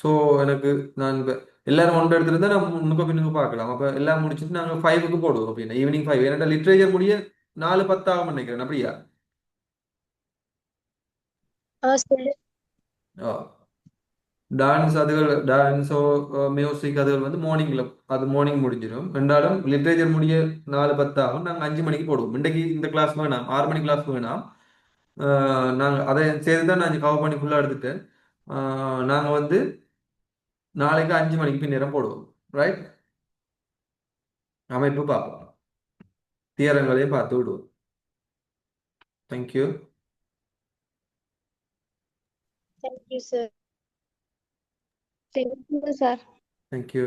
ஸோ எனக்கு நான் இப்போ எல்லாரும் ஒன்று எடுத்துருந்தா நான் முன்னுக்கு பின்னுக்கு பார்க்கலாம். அப்போ எல்லாம் முடிச்சுட்டு நாங்கள் 5க்கு போடுவோம் அப்படின்னா, ஈவினிங் 5. ஏன்னா லிட்ரேச்சர் முடிய 4:10 ஆகும் நினைக்கிறேன், அப்படியா? சார். டான்ஸ் அதுகள், டான்ஸோ மியூசிக் அதுகள் வந்து மார்னிங்கில், அது மார்னிங் முடிஞ்சிடும். ரெண்டாலும் லிட்ரேச்சர் முடிய 4:10 ஆகும். நாங்கள் 5 மணிக்கு போடுவோம். இன்றைக்கு இந்த கிளாஸ் வேணாம், 6 மணி கிளாஸ் வேணாம். நாங்கள் அதை சேர்த்து தான் நான் கவர் பண்ணி ஃபுல்லாக எடுத்துட்டேன். நாங்கள் வந்து நாளைக்கு 5 மணிக்கு பின்னேரம் போடுவோம். ரைட்? அமைப்பு பார்ப்போம், தியரங்களையும் பார்த்து விடுவோம். Thank you. Thank you sir. Thank you sir. Thank you.